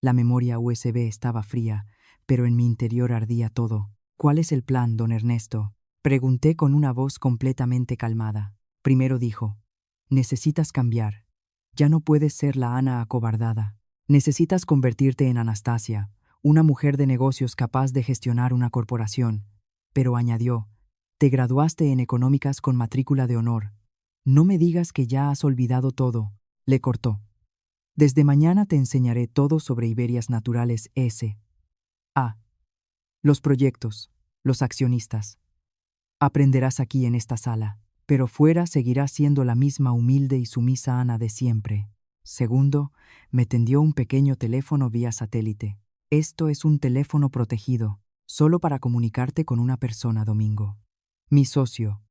La memoria USB estaba fría, pero en mi interior ardía todo. ¿Cuál es el plan, don Ernesto? Pregunté con una voz completamente calmada. Primero dijo, necesitas cambiar. Ya no puedes ser la Ana acobardada. Necesitas convertirte en Anastasia, una mujer de negocios capaz de gestionar una corporación. Pero añadió, te graduaste en económicas con matrícula de honor. No me digas que ya has olvidado todo, le cortó. Desde mañana te enseñaré todo sobre Iberias Naturales S.A. Los proyectos, los accionistas. Aprenderás aquí en esta sala, pero fuera seguirás siendo la misma humilde y sumisa Ana de siempre. Segundo, me tendió un pequeño teléfono vía satélite. Esto es un teléfono protegido, solo para comunicarte con una persona, Domingo. Mi socio.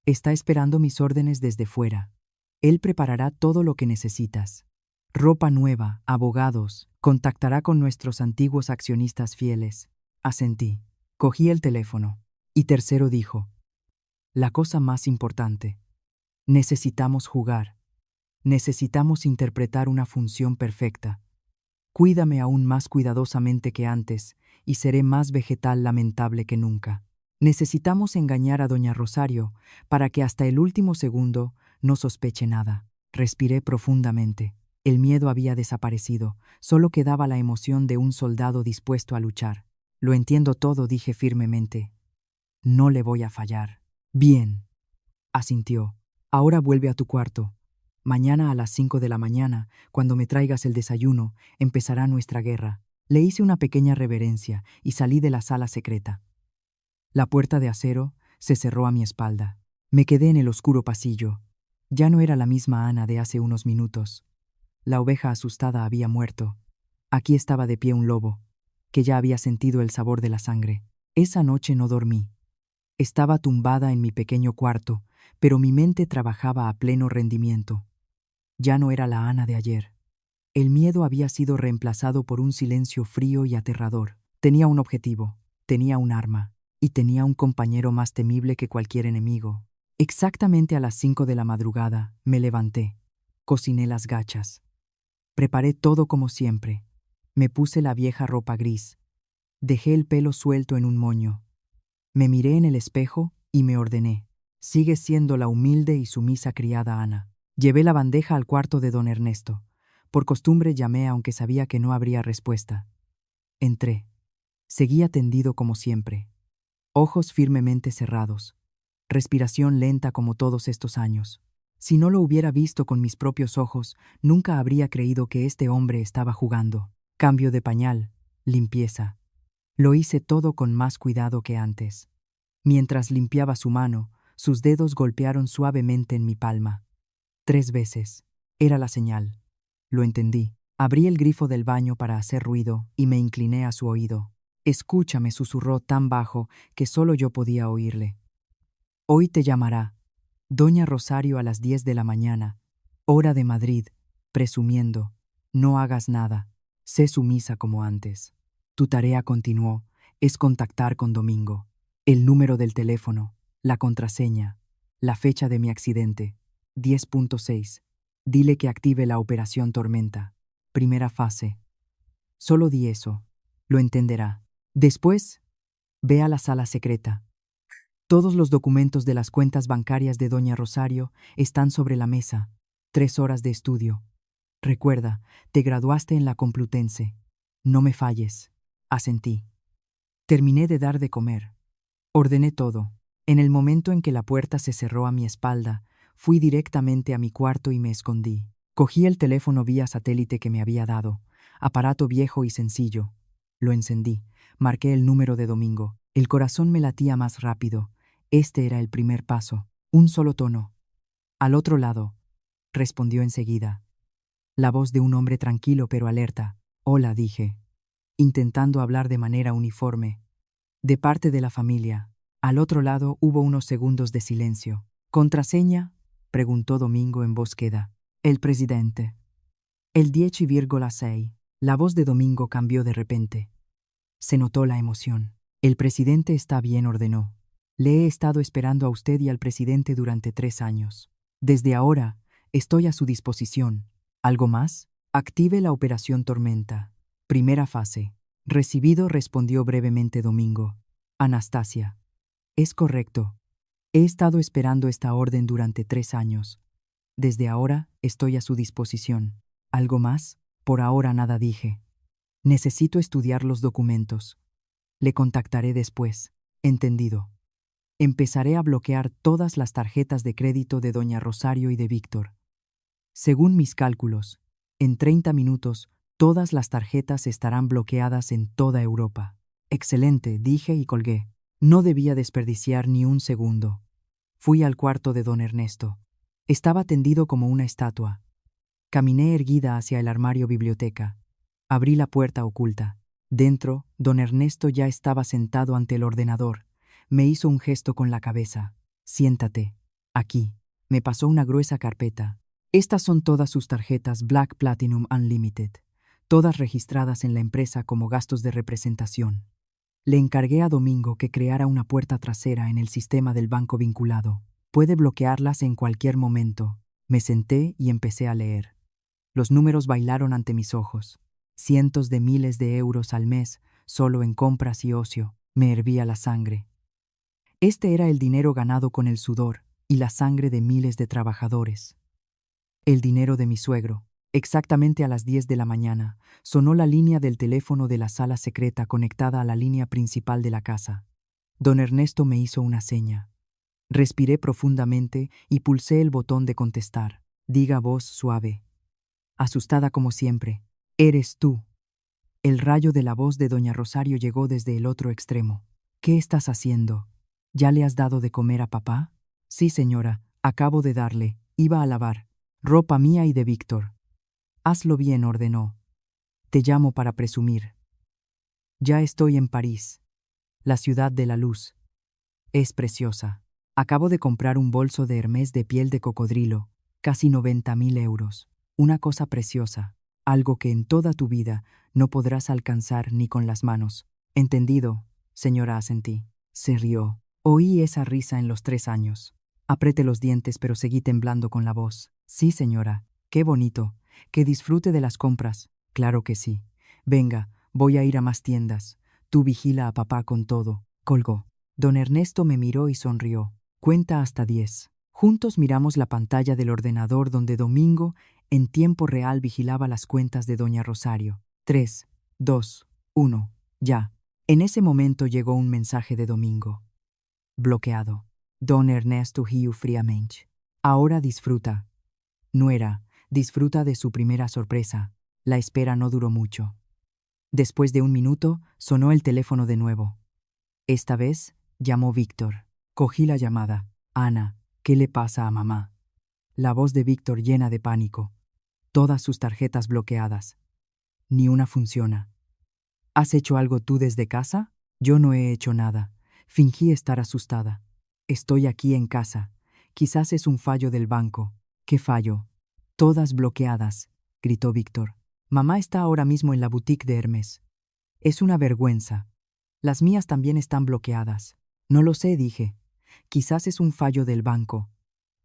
Está esperando mis órdenes desde fuera. Él preparará todo lo que necesitas. Ropa nueva, abogados, contactará con nuestros antiguos accionistas fieles. Asentí. Cogí el teléfono. Y tercero dijo, la cosa más importante. Necesitamos jugar. Necesitamos interpretar una función perfecta. Cuídame aún más cuidadosamente que antes, y seré más vegetal lamentable que nunca. Necesitamos engañar a doña Rosario, para que hasta el último segundo no sospeche nada. Respiré profundamente. El miedo había desaparecido, solo quedaba la emoción de un soldado dispuesto a luchar. Lo entiendo todo, dije firmemente. No le voy a fallar. Bien, asintió. Ahora vuelve a tu cuarto. Mañana a las 5 de la mañana, cuando me traigas el desayuno, empezará nuestra guerra. Le hice una pequeña reverencia y salí de la sala secreta. La puerta de acero se cerró a mi espalda. Me quedé en el oscuro pasillo. Ya no era la misma Ana de hace unos minutos. La oveja asustada había muerto. Aquí estaba de pie un lobo, que ya había sentido el sabor de la sangre. Esa noche no dormí. Estaba tumbada en mi pequeño cuarto, pero mi mente trabajaba a pleno rendimiento. Ya no era la Ana de ayer. El miedo había sido reemplazado por un silencio frío y aterrador. Tenía un objetivo, tenía un arma, y tenía un compañero más temible que cualquier enemigo. Exactamente a las 5 de la madrugada, me levanté. Cociné las gachas. Preparé todo como siempre. Me puse la vieja ropa gris. Dejé el pelo suelto en un moño. Me miré en el espejo y me ordené. Sigue siendo la humilde y sumisa criada Ana. Llevé la bandeja al cuarto de don Ernesto. Por costumbre llamé aunque sabía que no habría respuesta. Entré. Seguía tendido como siempre. Ojos firmemente cerrados. Respiración lenta como todos estos años. Si no lo hubiera visto con mis propios ojos, nunca habría creído que este hombre estaba jugando. Cambio de pañal, limpieza. Lo hice todo con más cuidado que antes. Mientras limpiaba su mano, sus dedos golpearon suavemente en mi palma. 3 veces. Era la señal. Lo entendí. Abrí el grifo del baño para hacer ruido y me incliné a su oído. Escúchame, susurró tan bajo que solo yo podía oírle. Hoy te llamará doña Rosario a las 10 de la mañana, hora de Madrid, presumiendo. No hagas nada. Sé sumisa como antes. Tu tarea, continuó, es contactar con Domingo. El número del teléfono, la contraseña, la fecha de mi accidente. 10.6. Dile que active la operación Tormenta. Primera fase. Solo di eso. Lo entenderá. Después, ve a la sala secreta. Todos los documentos de las cuentas bancarias de doña Rosario están sobre la mesa. 3 horas de estudio. Recuerda, te graduaste en la Complutense. No me falles. Asentí. Terminé de dar de comer. Ordené todo. En el momento en que la puerta se cerró a mi espalda, fui directamente a mi cuarto y me escondí. Cogí el teléfono vía satélite que me había dado. aparato viejo y sencillo. Lo encendí. Marqué el número de Domingo. El corazón me latía más rápido. Este era el primer paso. Un solo tono. Al otro lado, respondió enseguida. La voz de un hombre tranquilo pero alerta. Hola, dije, intentando hablar de manera uniforme. De parte de la familia. Al otro lado hubo unos segundos de silencio. ¿Contraseña?, preguntó Domingo en voz queda. El presidente. El 10,6. La voz de Domingo cambió de repente. Se notó la emoción. El presidente está bien, ordenó. Le he estado esperando a usted y al presidente durante 3 años. Desde ahora, estoy a su disposición. ¿Algo más? Active la operación Tormenta. Primera fase. Recibido, respondió brevemente Domingo. Anastasia. Es correcto. He estado esperando esta orden durante 3 años. Desde ahora, estoy a su disposición. ¿Algo más? Por ahora nada, dije. Necesito estudiar los documentos. Le contactaré después. Entendido. Empezaré a bloquear todas las tarjetas de crédito de doña Rosario y de Víctor. Según mis cálculos, en 30 minutos, todas las tarjetas estarán bloqueadas en toda Europa. Excelente, dije y colgué. No debía desperdiciar ni un segundo. Fui al cuarto de don Ernesto. Estaba tendido como una estatua. Caminé erguida hacia el armario biblioteca. Abrí la puerta oculta. Dentro, don Ernesto ya estaba sentado ante el ordenador. Me hizo un gesto con la cabeza. Siéntate. Aquí. Me pasó una gruesa carpeta. Estas son todas sus tarjetas Black Platinum Unlimited, todas registradas en la empresa como gastos de representación. Le encargué a Domingo que creara una puerta trasera en el sistema del banco vinculado. Puede bloquearlas en cualquier momento. Me senté y empecé a leer. Los números bailaron ante mis ojos. Cientos de miles de euros al mes, solo en compras y ocio. Me hervía la sangre. Este era el dinero ganado con el sudor y la sangre de miles de trabajadores. El dinero de mi suegro. Exactamente a las 10 de la mañana, sonó la línea del teléfono de la sala secreta conectada a la línea principal de la casa. Don Ernesto me hizo una seña. Respiré profundamente y pulsé el botón de contestar. Diga voz suave. Asustada como siempre. Eres tú. El rayo de la voz de doña Rosario llegó desde el otro extremo. ¿Qué estás haciendo? ¿Ya le has dado de comer a papá? Sí, señora, acabo de darle. Iba a lavar. Ropa mía y de Víctor. Hazlo bien, ordenó. Te llamo para presumir. Ya estoy en París. La ciudad de la luz. Es preciosa. Acabo de comprar un bolso de Hermès de piel de cocodrilo. Casi 90.000 euros. Una cosa preciosa. Algo que en toda tu vida no podrás alcanzar ni con las manos. Entendido, señora, asentí. Se rió. Oí esa risa en los 3 años. Apreté los dientes pero seguí temblando con la voz. Sí, señora. Qué bonito. Que disfrute de las compras. Claro que sí. Venga, voy a ir a más tiendas. Tú vigila a papá con todo. Colgó. Don Ernesto me miró y sonrió. Cuenta hasta 10. Juntos miramos la pantalla del ordenador donde Domingo, en tiempo real, vigilaba las cuentas de doña Rosario. 3, 2, 1. Ya. En ese momento llegó un mensaje de Domingo. Bloqueado. Don Ernesto riu fríamente. Ahora disfruta. Nuera, disfruta de su primera sorpresa. La espera no duró mucho. Después de 1 minuto, sonó el teléfono de nuevo. Esta vez, llamó Víctor. Cogí la llamada. Ana, ¿qué le pasa a mamá? La voz de Víctor llena de pánico. Todas sus tarjetas bloqueadas. Ni una funciona. ¿Has hecho algo tú desde casa? Yo no he hecho nada. Fingí estar asustada. Estoy aquí en casa. Quizás es un fallo del banco. ¿Qué fallo? Todas bloqueadas, gritó Víctor. Mamá está ahora mismo en la boutique de Hermès. Es una vergüenza. Las mías también están bloqueadas. No lo sé, dije. Quizás es un fallo del banco.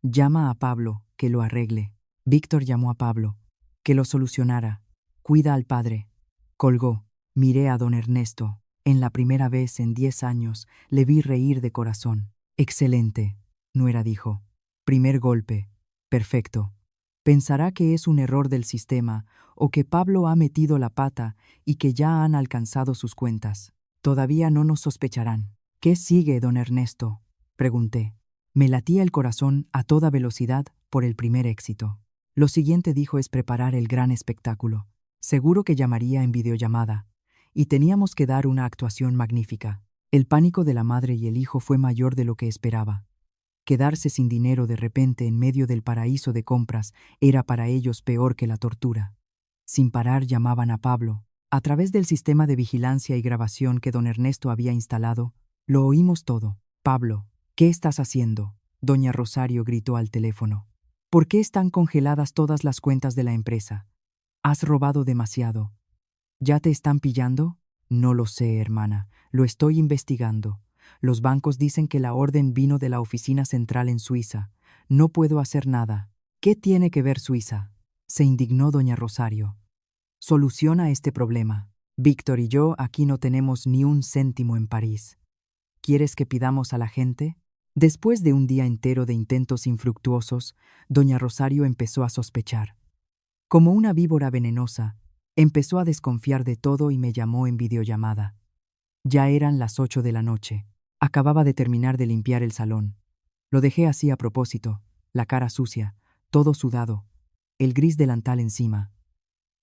Llama a Pablo, que lo arregle. Víctor llamó a Pablo. Que lo solucionara. Cuida al padre. Colgó. Miré a don Ernesto. En la primera vez en 10 años le vi reír de corazón. Excelente, nuera dijo. Primer golpe. Perfecto. Pensará que es un error del sistema o que Pablo ha metido la pata y que ya han alcanzado sus cuentas. Todavía no nos sospecharán. ¿Qué sigue, don Ernesto?, pregunté. Me latía el corazón a toda velocidad por el primer éxito. Lo siguiente, dijo, es preparar el gran espectáculo. Seguro que llamaría en videollamada. Y teníamos que dar una actuación magnífica. El pánico de la madre y el hijo fue mayor de lo que esperaba. Quedarse sin dinero de repente en medio del paraíso de compras era para ellos peor que la tortura. Sin parar llamaban a Pablo. A través del sistema de vigilancia y grabación que don Ernesto había instalado, lo oímos todo. Pablo, ¿qué estás haciendo? Doña Rosario gritó al teléfono. ¿Por qué están congeladas todas las cuentas de la empresa? Has robado demasiado. ¿Ya te están pillando? No lo sé, hermana. Lo estoy investigando. Los bancos dicen que la orden vino de la oficina central en Suiza. No puedo hacer nada. ¿Qué tiene que ver Suiza? Se indignó doña Rosario. Soluciona este problema. Víctor y yo aquí no tenemos ni un céntimo en París. ¿Quieres que pidamos a la gente? Después de un día entero de intentos infructuosos, doña Rosario empezó a sospechar. Como una víbora venenosa, empezó a desconfiar de todo y me llamó en videollamada. Ya eran las 8 de la noche. Acababa de terminar de limpiar el salón. Lo dejé así a propósito, la cara sucia, todo sudado, el gris delantal encima.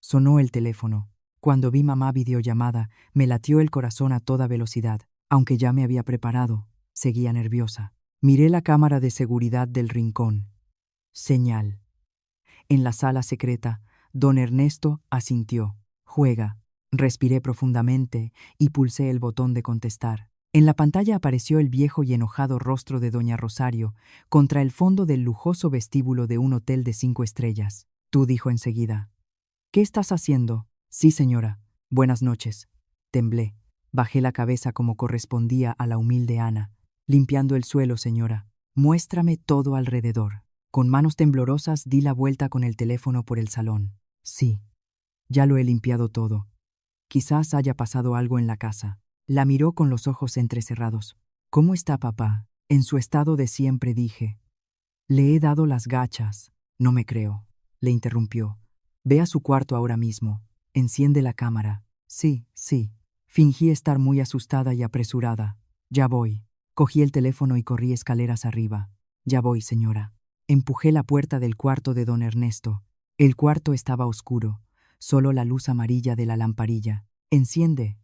Sonó el teléfono. Cuando vi mamá videollamada, me latió el corazón a toda velocidad. Aunque ya me había preparado, seguía nerviosa. Miré la cámara de seguridad del rincón. Señal. En la sala secreta, don Ernesto asintió. Juega. Respiré profundamente y pulsé el botón de contestar. En la pantalla apareció el viejo y enojado rostro de doña Rosario contra el fondo del lujoso vestíbulo de un hotel de 5 estrellas. Tú, dijo enseguida. ¿Qué estás haciendo? Sí, señora. Buenas noches. Temblé. Bajé la cabeza como correspondía a la humilde Ana. Limpiando el suelo, señora. Muéstrame todo alrededor. Con manos temblorosas di la vuelta con el teléfono por el salón. Sí. Ya lo he limpiado todo. Quizás haya pasado algo en la casa. La miró con los ojos entrecerrados. ¿Cómo está papá? En su estado de siempre, dije. Le he dado las gachas. No me creo. Le interrumpió. Ve a su cuarto ahora mismo. Enciende la cámara. Sí, sí. Fingí estar muy asustada y apresurada. Ya voy. Cogí el teléfono y corrí escaleras arriba. Ya voy, señora. Empujé la puerta del cuarto de don Ernesto. El cuarto estaba oscuro. Solo la luz amarilla de la lamparilla. Enciende.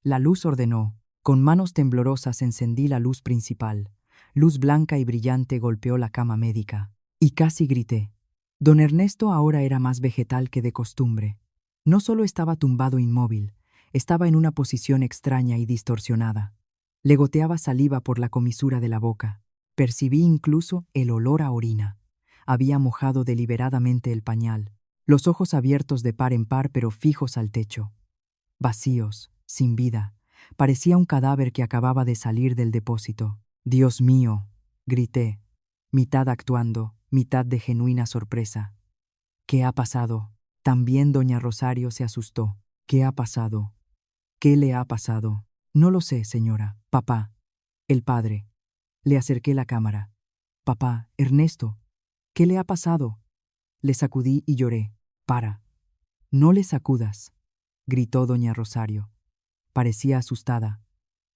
La luz ordenó. Con manos temblorosas encendí la luz principal. Luz blanca y brillante golpeó la cama médica. Y casi grité. Don Ernesto ahora era más vegetal que de costumbre. No solo estaba tumbado inmóvil, estaba en una posición extraña y distorsionada. Le goteaba saliva por la comisura de la boca. Percibí incluso el olor a orina. Había mojado deliberadamente el pañal, los ojos abiertos de par en par pero fijos al techo. Vacíos, sin vida. Parecía un cadáver que acababa de salir del depósito. Dios mío, grité, mitad actuando, mitad de genuina sorpresa. ¿Qué ha pasado? También doña Rosario se asustó. ¿Qué ha pasado? ¿Qué le ha pasado? No lo sé, señora. Papá. El padre. Le acerqué la cámara. Papá, Ernesto. ¿Qué le ha pasado? Le sacudí y lloré. Para. No le sacudas, gritó doña Rosario. Parecía asustada.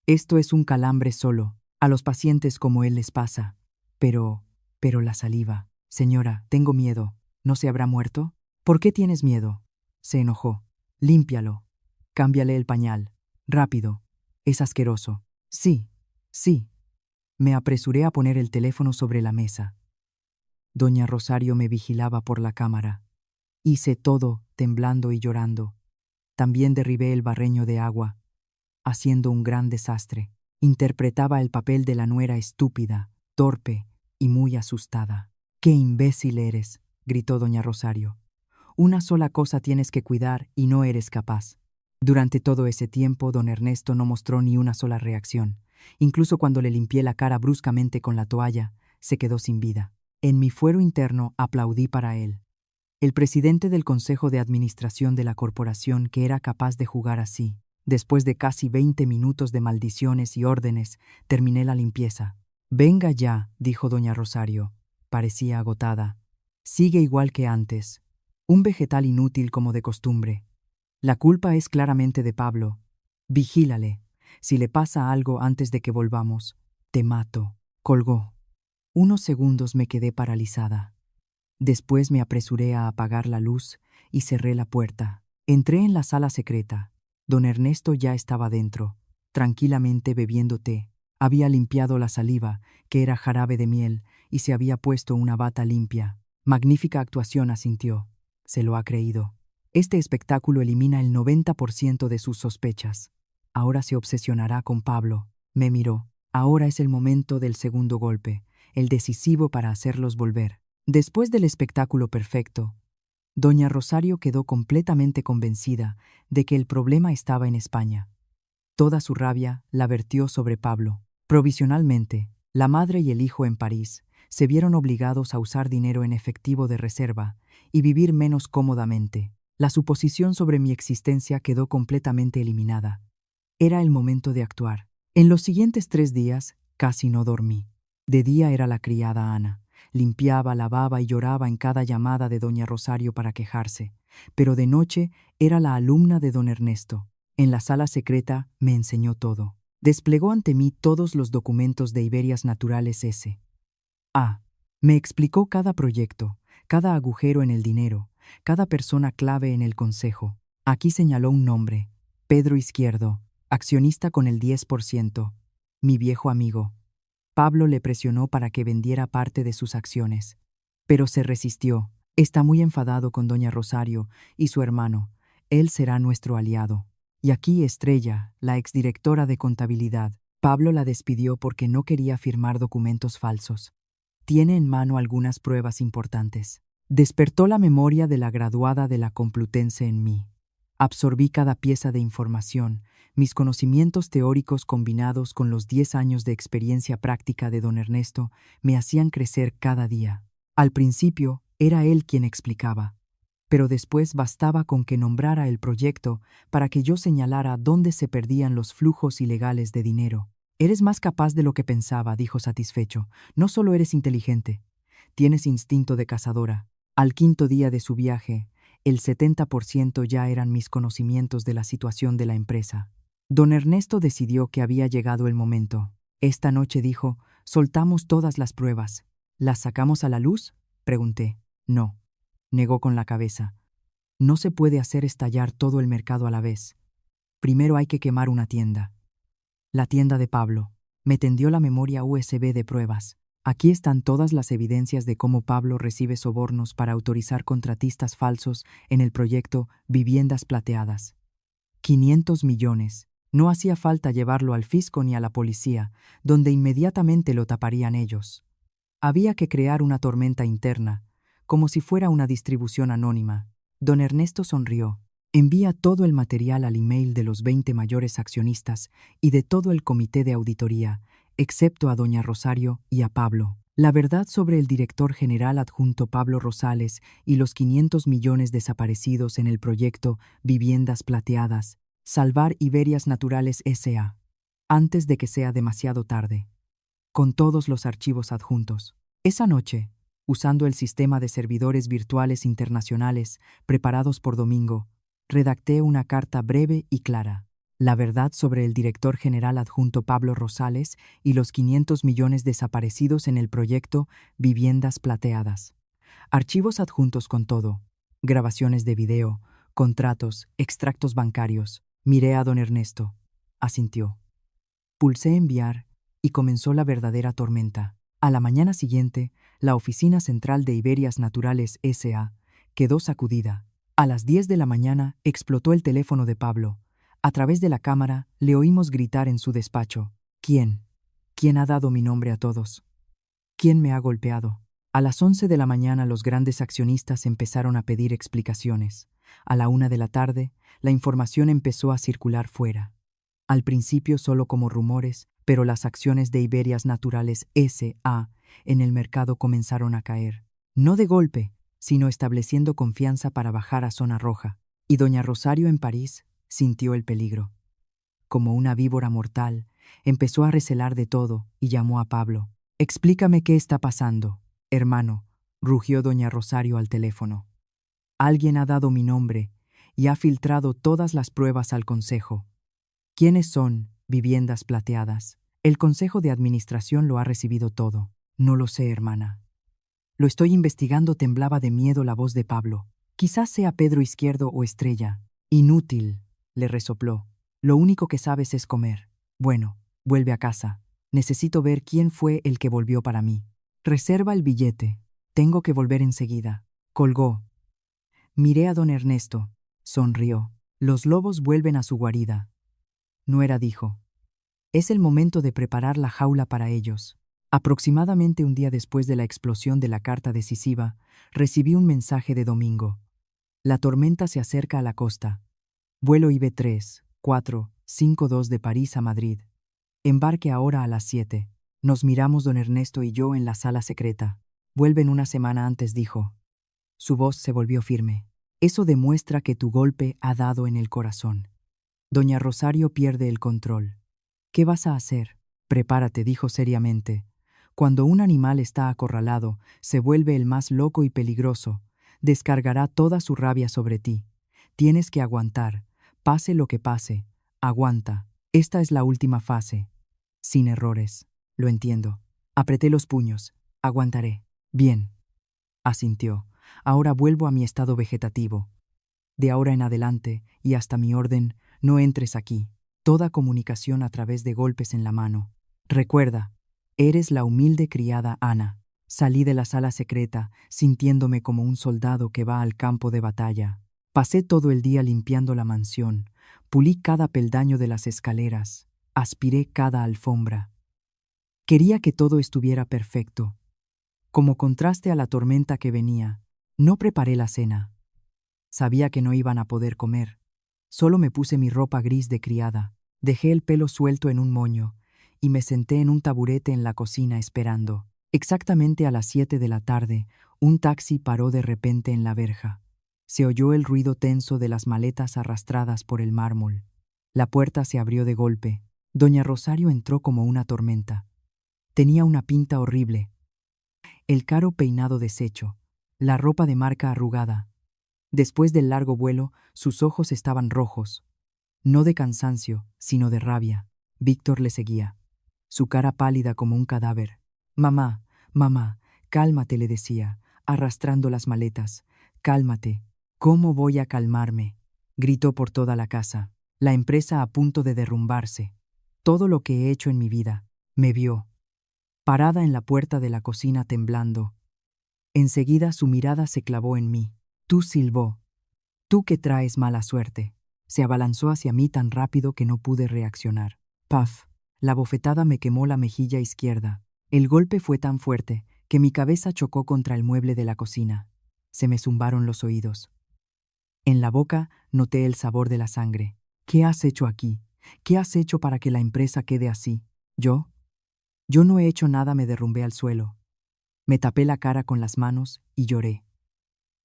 Esto es un calambre solo. A los pacientes como él les pasa. Pero la saliva. Señora, tengo miedo. ¿No se habrá muerto? ¿Por qué tienes miedo? Se enojó. Límpialo. Cámbiale el pañal. Rápido. Es asqueroso. Sí, sí. Me apresuré a poner el teléfono sobre la mesa. Doña Rosario me vigilaba por la cámara. Hice todo, temblando y llorando. También derribé el barreño de agua, haciendo un gran desastre. Interpretaba el papel de la nuera estúpida, torpe y muy asustada. «¡Qué imbécil eres!», gritó doña Rosario. «Una sola cosa tienes que cuidar y no eres capaz». Durante todo ese tiempo, don Ernesto no mostró ni una sola reacción. Incluso cuando le limpié la cara bruscamente con la toalla, se quedó sin vida. En mi fuero interno aplaudí para él. El presidente del Consejo de Administración de la corporación que era capaz de jugar así. Después de casi 20 minutos de maldiciones y órdenes, terminé la limpieza. «Venga ya», dijo doña Rosario. Parecía agotada. «Sigue igual que antes. Un vegetal inútil como de costumbre. La culpa es claramente de Pablo. Vigílale. Si le pasa algo antes de que volvamos, te mato». Colgó. Unos segundos me quedé paralizada. Después me apresuré a apagar la luz y cerré la puerta. Entré en la sala secreta. Don Ernesto ya estaba dentro, tranquilamente bebiendo té. Había limpiado la saliva, que era jarabe de miel, y se había puesto una bata limpia. Magnífica actuación, asintió. Se lo ha creído. Este espectáculo elimina el 90% de sus sospechas. Ahora se obsesionará con Pablo. Me miró. Ahora es el momento del segundo golpe, el decisivo para hacerlos volver. Después del espectáculo perfecto, doña Rosario quedó completamente convencida de que el problema estaba en España. Toda su rabia la vertió sobre Pablo. Provisionalmente, la madre y el hijo en París se vieron obligados a usar dinero en efectivo de reserva y vivir menos cómodamente. La suposición sobre mi existencia quedó completamente eliminada. Era el momento de actuar. En los siguientes 3 días casi no dormí. De día era la criada Ana. Limpiaba, lavaba y lloraba en cada llamada de doña Rosario para quejarse. Pero de noche era la alumna de don Ernesto. En la sala secreta me enseñó todo. Desplegó ante mí todos los documentos de Iberias Naturales S.A. Me explicó cada proyecto, cada agujero en el dinero, cada persona clave en el consejo. Aquí señaló un nombre: Pedro Izquierdo, accionista con el 10%, mi viejo amigo. Pablo le presionó para que vendiera parte de sus acciones, pero se resistió. Está muy enfadado con doña Rosario y su hermano. Él será nuestro aliado. Y aquí Estrella, la exdirectora de contabilidad. Pablo la despidió porque no quería firmar documentos falsos. Tiene en mano algunas pruebas importantes. Despertó la memoria de la graduada de la Complutense en mí. Absorbí cada pieza de información, mis conocimientos teóricos combinados con los 10 años de experiencia práctica de don Ernesto me hacían crecer cada día. Al principio era él quien explicaba, pero después bastaba con que nombrara el proyecto para que yo señalara dónde se perdían los flujos ilegales de dinero. Eres más capaz de lo que pensaba, dijo satisfecho. No solo eres inteligente, tienes instinto de cazadora. Al quinto día de su viaje, el 70% ya eran mis conocimientos de la situación de la empresa. Don Ernesto decidió que había llegado el momento. Esta noche, dijo, soltamos todas las pruebas. ¿Las sacamos a la luz?, pregunté. No, negó con la cabeza. No se puede hacer estallar todo el mercado a la vez. Primero hay que quemar una tienda. La tienda de Pablo. Me tendió la memoria USB de pruebas. Aquí están todas las evidencias de cómo Pablo recibe sobornos para autorizar contratistas falsos en el proyecto Viviendas Plateadas. 500 millones. No hacía falta llevarlo al fisco ni a la policía, donde inmediatamente lo taparían ellos. Había que crear una tormenta interna, como si fuera una distribución anónima. Don Ernesto sonrió. Envía todo el material al email de los 20 mayores accionistas y de todo el comité de auditoría, excepto a doña Rosario y a Pablo. La verdad sobre el director general adjunto Pablo Rosales y los 500 millones desaparecidos en el proyecto Viviendas Plateadas, Salvar Iberias Naturales S.A. Antes de que sea demasiado tarde. Con todos los archivos adjuntos. Esa noche, usando el sistema de servidores virtuales internacionales preparados por Domingo, redacté una carta breve y clara. La verdad sobre el director general adjunto Pablo Rosales y los 500 millones desaparecidos en el proyecto Viviendas Plateadas. Archivos adjuntos con todo. Grabaciones de video, contratos, extractos bancarios. Miré a don Ernesto. Asintió. Pulsé enviar y comenzó la verdadera tormenta. A la mañana siguiente, la oficina central de Iberias Naturales S.A. quedó sacudida. A las 10 de la mañana explotó el teléfono de Pablo. A través de la cámara le oímos gritar en su despacho. ¿Quién? ¿Quién ha dado mi nombre a todos? ¿Quién me ha golpeado? A las 11 de la mañana los grandes accionistas empezaron a pedir explicaciones. A la 1 de la tarde, la información empezó a circular fuera. Al principio solo como rumores, pero las acciones de Iberias Naturales S.A. en el mercado comenzaron a caer. No de golpe, sino estableciendo confianza para bajar a zona roja. Y doña Rosario en París sintió el peligro. Como una víbora mortal, empezó a recelar de todo y llamó a Pablo. «Explícame qué está pasando, hermano», rugió doña Rosario al teléfono. «Alguien ha dado mi nombre y ha filtrado todas las pruebas al consejo. ¿Quiénes son Viviendas Plateadas? El consejo de administración lo ha recibido todo». «No lo sé, hermana». «Lo estoy investigando», temblaba de miedo la voz de Pablo. «Quizás sea Pedro Izquierdo o Estrella». Inútil, le resopló. Lo único que sabes es comer. Bueno, vuelve a casa. Necesito ver quién fue el que volvió para mí. Reserva el billete. Tengo que volver enseguida. Colgó. Miré a don Ernesto. Sonrió. Los lobos vuelven a su guarida. Nuera dijo. Es el momento de preparar la jaula para ellos. Aproximadamente un día después de la explosión de la carta decisiva, recibí un mensaje de Domingo. La tormenta se acerca a la costa. Vuelo IB3, 452 de París a Madrid. Embarque ahora a las 7. Nos miramos don Ernesto y yo en la sala secreta. Vuelven una semana antes, dijo. Su voz se volvió firme. Eso demuestra que tu golpe ha dado en el corazón. Doña Rosario pierde el control. ¿Qué vas a hacer? Prepárate, dijo seriamente. Cuando un animal está acorralado, se vuelve el más loco y peligroso. Descargará toda su rabia sobre ti. Tienes que aguantar. Pase lo que pase. Aguanta. Esta es la última fase. Sin errores. Lo entiendo. Apreté los puños. Aguantaré. Bien. Asintió. Ahora vuelvo a mi estado vegetativo. De ahora en adelante, y hasta mi orden, no entres aquí. Toda comunicación a través de golpes en la mano. Recuerda, eres la humilde criada Ana. Salí de la sala secreta, sintiéndome como un soldado que va al campo de batalla. Pasé todo el día limpiando la mansión, pulí cada peldaño de las escaleras, aspiré cada alfombra. Quería que todo estuviera perfecto. Como contraste a la tormenta que venía, no preparé la cena. Sabía que no iban a poder comer. Solo me puse mi ropa gris de criada, dejé el pelo suelto en un moño y me senté en un taburete en la cocina esperando. Exactamente a las 7 de la tarde, un taxi paró de repente en la verja. Se oyó el ruido tenso de las maletas arrastradas por el mármol. La puerta se abrió de golpe. Doña Rosario entró como una tormenta. Tenía una pinta horrible. El caro peinado deshecho, la ropa de marca arrugada. Después del largo vuelo, sus ojos estaban rojos. No de cansancio, sino de rabia. Víctor le seguía. Su cara pálida como un cadáver. Mamá, mamá, cálmate, le decía, arrastrando las maletas. Cálmate. ¿Cómo voy a calmarme? Gritó por toda la casa. La empresa a punto de derrumbarse. Todo lo que he hecho en mi vida. Me vio. Parada en la puerta de la cocina temblando. Enseguida su mirada se clavó en mí. Tú, silbó. Tú que traes mala suerte. Se abalanzó hacia mí tan rápido que no pude reaccionar. Paf. La bofetada me quemó la mejilla izquierda. El golpe fue tan fuerte que mi cabeza chocó contra el mueble de la cocina. Se me zumbaron los oídos. En la boca noté el sabor de la sangre. ¿Qué has hecho aquí? ¿Qué has hecho para que la empresa quede así? ¿Yo? Yo no he hecho nada, me derrumbé al suelo. Me tapé la cara con las manos y lloré.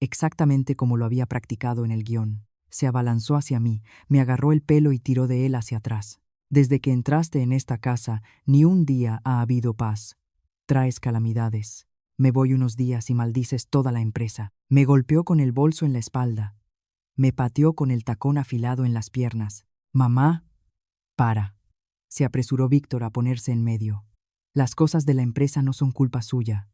Exactamente como lo había practicado en el guión. Se abalanzó hacia mí, me agarró el pelo y tiró de él hacia atrás. Desde que entraste en esta casa, ni un día ha habido paz. Traes calamidades. Me voy unos días y maldices toda la empresa. Me golpeó con el bolso en la espalda. Me pateó con el tacón afilado en las piernas. Mamá, para. Se apresuró Víctor a ponerse en medio. Las cosas de la empresa no son culpa suya.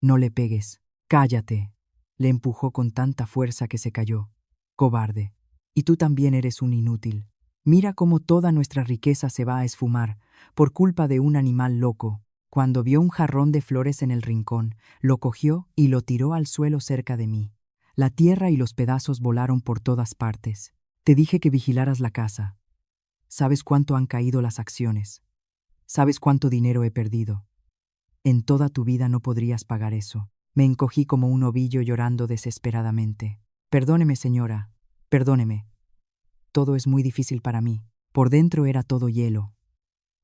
No le pegues. Cállate. Le empujó con tanta fuerza que se cayó. Cobarde. Y tú también eres un inútil. Mira cómo toda nuestra riqueza se va a esfumar por culpa de un animal loco. Cuando vio un jarrón de flores en el rincón, lo cogió y lo tiró al suelo cerca de mí. La tierra y los pedazos volaron por todas partes. Te dije que vigilaras la casa. ¿Sabes cuánto han caído las acciones? ¿Sabes cuánto dinero he perdido? En toda tu vida no podrías pagar eso. Me encogí como un ovillo llorando desesperadamente. Perdóneme, señora, perdóneme. Todo es muy difícil para mí. Por dentro era todo hielo.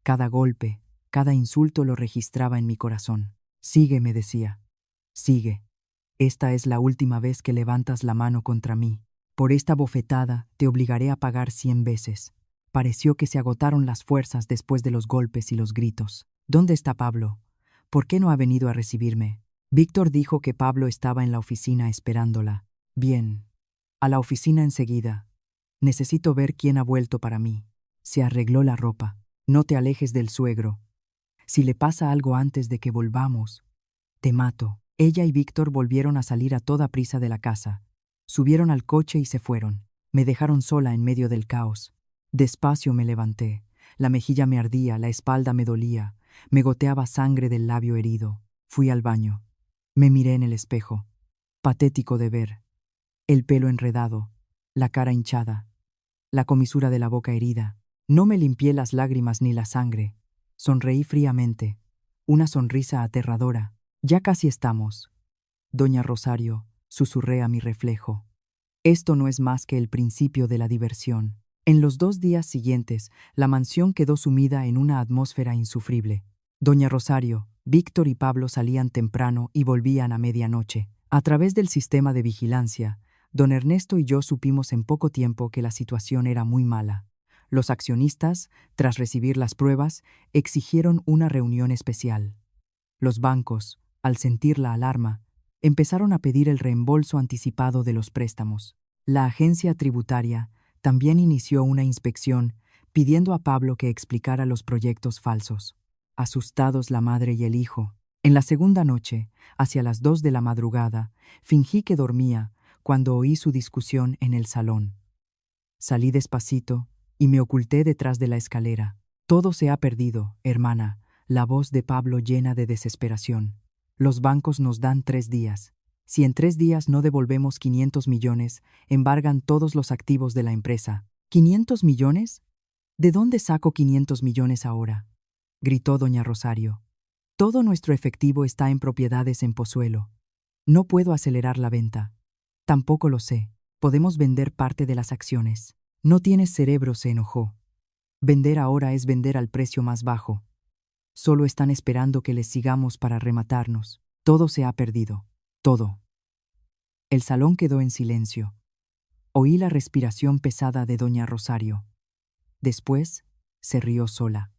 Cada golpe, cada insulto lo registraba en mi corazón. Sigue, me decía. Sigue. Esta es la última vez que levantas la mano contra mí. Por esta bofetada te obligaré a pagar 100 veces. Pareció que se agotaron las fuerzas después de los golpes y los gritos. ¿Dónde está Pablo? ¿Por qué no ha venido a recibirme? Víctor dijo que Pablo estaba en la oficina esperándola. Bien. A la oficina enseguida. Necesito ver quién ha vuelto para mí. Se arregló la ropa. No te alejes del suegro. Si le pasa algo antes de que volvamos, te mato. Ella y Víctor volvieron a salir a toda prisa de la casa. Subieron al coche y se fueron. Me dejaron sola en medio del caos. Despacio me levanté. La mejilla me ardía, la espalda me dolía, me goteaba sangre del labio herido. Fui al baño. Me miré en el espejo. Patético de ver. El pelo enredado, la cara hinchada, la comisura de la boca herida. No me limpié las lágrimas ni la sangre. Sonreí fríamente. Una sonrisa aterradora. Ya casi estamos. Doña Rosario, susurré a mi reflejo. Esto no es más que el principio de la diversión. En los 2 días siguientes, la mansión quedó sumida en una atmósfera insufrible. Doña Rosario, Víctor y Pablo salían temprano y volvían a medianoche. A través del sistema de vigilancia, don Ernesto y yo supimos en poco tiempo que la situación era muy mala. Los accionistas, tras recibir las pruebas, exigieron una reunión especial. Los bancos, al sentir la alarma, empezaron a pedir el reembolso anticipado de los préstamos. La agencia tributaria también inició una inspección pidiendo a Pablo que explicara los proyectos falsos. Asustados la madre y el hijo, en la segunda noche, hacia las 2 de la madrugada, fingí que dormía cuando oí su discusión en el salón. Salí despacito y me oculté detrás de la escalera. Todo se ha perdido, hermana, la voz de Pablo llena de desesperación. Los bancos nos dan 3 días. Si en 3 días no devolvemos 500 millones, embargan todos los activos de la empresa. ¿500 millones? ¿De dónde saco 500 millones ahora?, gritó doña Rosario. Todo nuestro efectivo está en propiedades en Pozuelo. No puedo acelerar la venta. Tampoco lo sé. Podemos vender parte de las acciones. No tienes cerebro, se enojó. Vender ahora es vender al precio más bajo. Solo están esperando que les sigamos para rematarnos. Todo se ha perdido. Todo. El salón quedó en silencio. Oí la respiración pesada de doña Rosario. Después, se rió sola.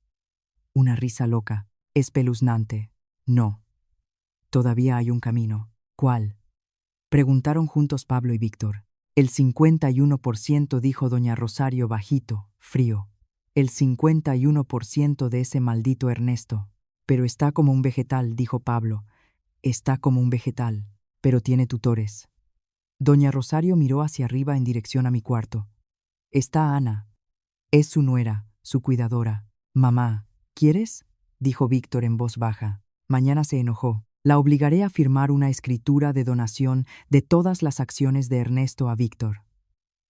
Una risa loca, espeluznante. No. Todavía hay un camino. ¿Cuál? Preguntaron juntos Pablo y Víctor. El 51%, dijo doña Rosario bajito, frío. El 51% de ese maldito Ernesto. Pero está como un vegetal, dijo Pablo. Está como un vegetal, pero tiene tutores. Doña Rosario miró hacia arriba en dirección a mi cuarto. Está Ana. Es su nuera, su cuidadora. Mamá, ¿quieres?, dijo Víctor en voz baja. Mañana se enojó. La obligaré a firmar una escritura de donación de todas las acciones de Ernesto a Víctor.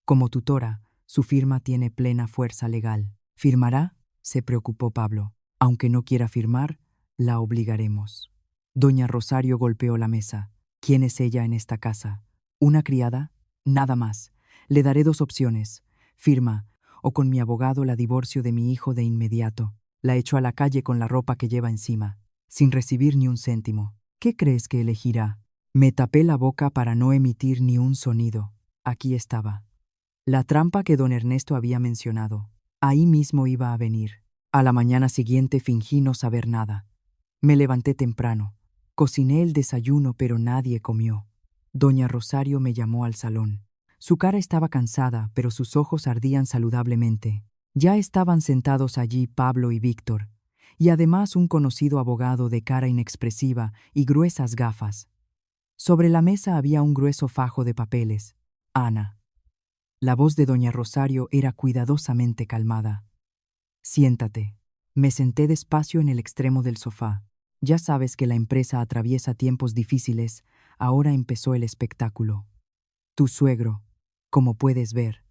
Como tutora, su firma tiene plena fuerza legal. ¿Firmará?, se preocupó Pablo. Aunque no quiera firmar, la obligaremos. Doña Rosario golpeó la mesa. ¿Quién es ella en esta casa? ¿Una criada? Nada más. Le daré 2 opciones. Firma, o con mi abogado la divorcio de mi hijo de inmediato. La echo a la calle con la ropa que lleva encima, sin recibir ni un céntimo. ¿Qué crees que elegirá? Me tapé la boca para no emitir ni un sonido. Aquí estaba. La trampa que don Ernesto había mencionado. Ahí mismo iba a venir. A la mañana siguiente fingí no saber nada. Me levanté temprano. Cociné el desayuno, pero nadie comió. Doña Rosario me llamó al salón. Su cara estaba cansada, pero sus ojos ardían saludablemente. Ya estaban sentados allí Pablo y Víctor, y además un conocido abogado de cara inexpresiva y gruesas gafas. Sobre la mesa había un grueso fajo de papeles. Ana. La voz de doña Rosario era cuidadosamente calmada. Siéntate. Me senté despacio en el extremo del sofá. Ya sabes que la empresa atraviesa tiempos difíciles. Ahora empezó el espectáculo. Tu suegro, como puedes ver,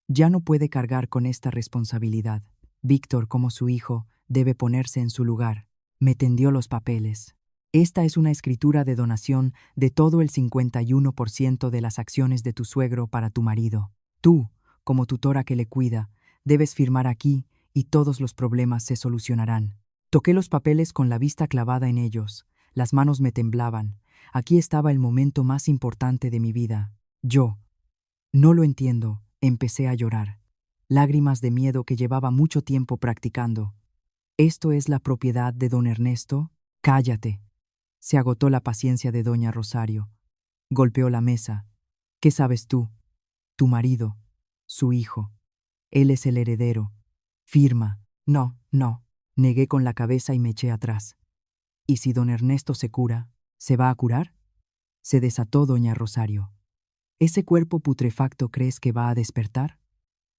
ya no puede cargar con esta responsabilidad. Víctor, como su hijo, debe ponerse en su lugar. Me tendió los papeles. Esta es una escritura de donación de todo el 51% de las acciones de tu suegro para tu marido. Tú, como tutora que le cuida, debes firmar aquí y todos los problemas se solucionarán. Toqué los papeles con la vista clavada en ellos. Las manos me temblaban. Aquí estaba el momento más importante de mi vida. Yo. No lo entiendo. Empecé a llorar. Lágrimas de miedo que llevaba mucho tiempo practicando. ¿Esto es la propiedad de don Ernesto? Cállate. Se agotó la paciencia de doña Rosario. Golpeó la mesa. ¿Qué sabes tú? Tu marido. Su hijo. Él es el heredero. Firma. No, no. Negué con la cabeza y me eché atrás. ¿Y si don Ernesto se cura? ¿Se va a curar? Se desató doña Rosario. ¿Ese cuerpo putrefacto crees que va a despertar?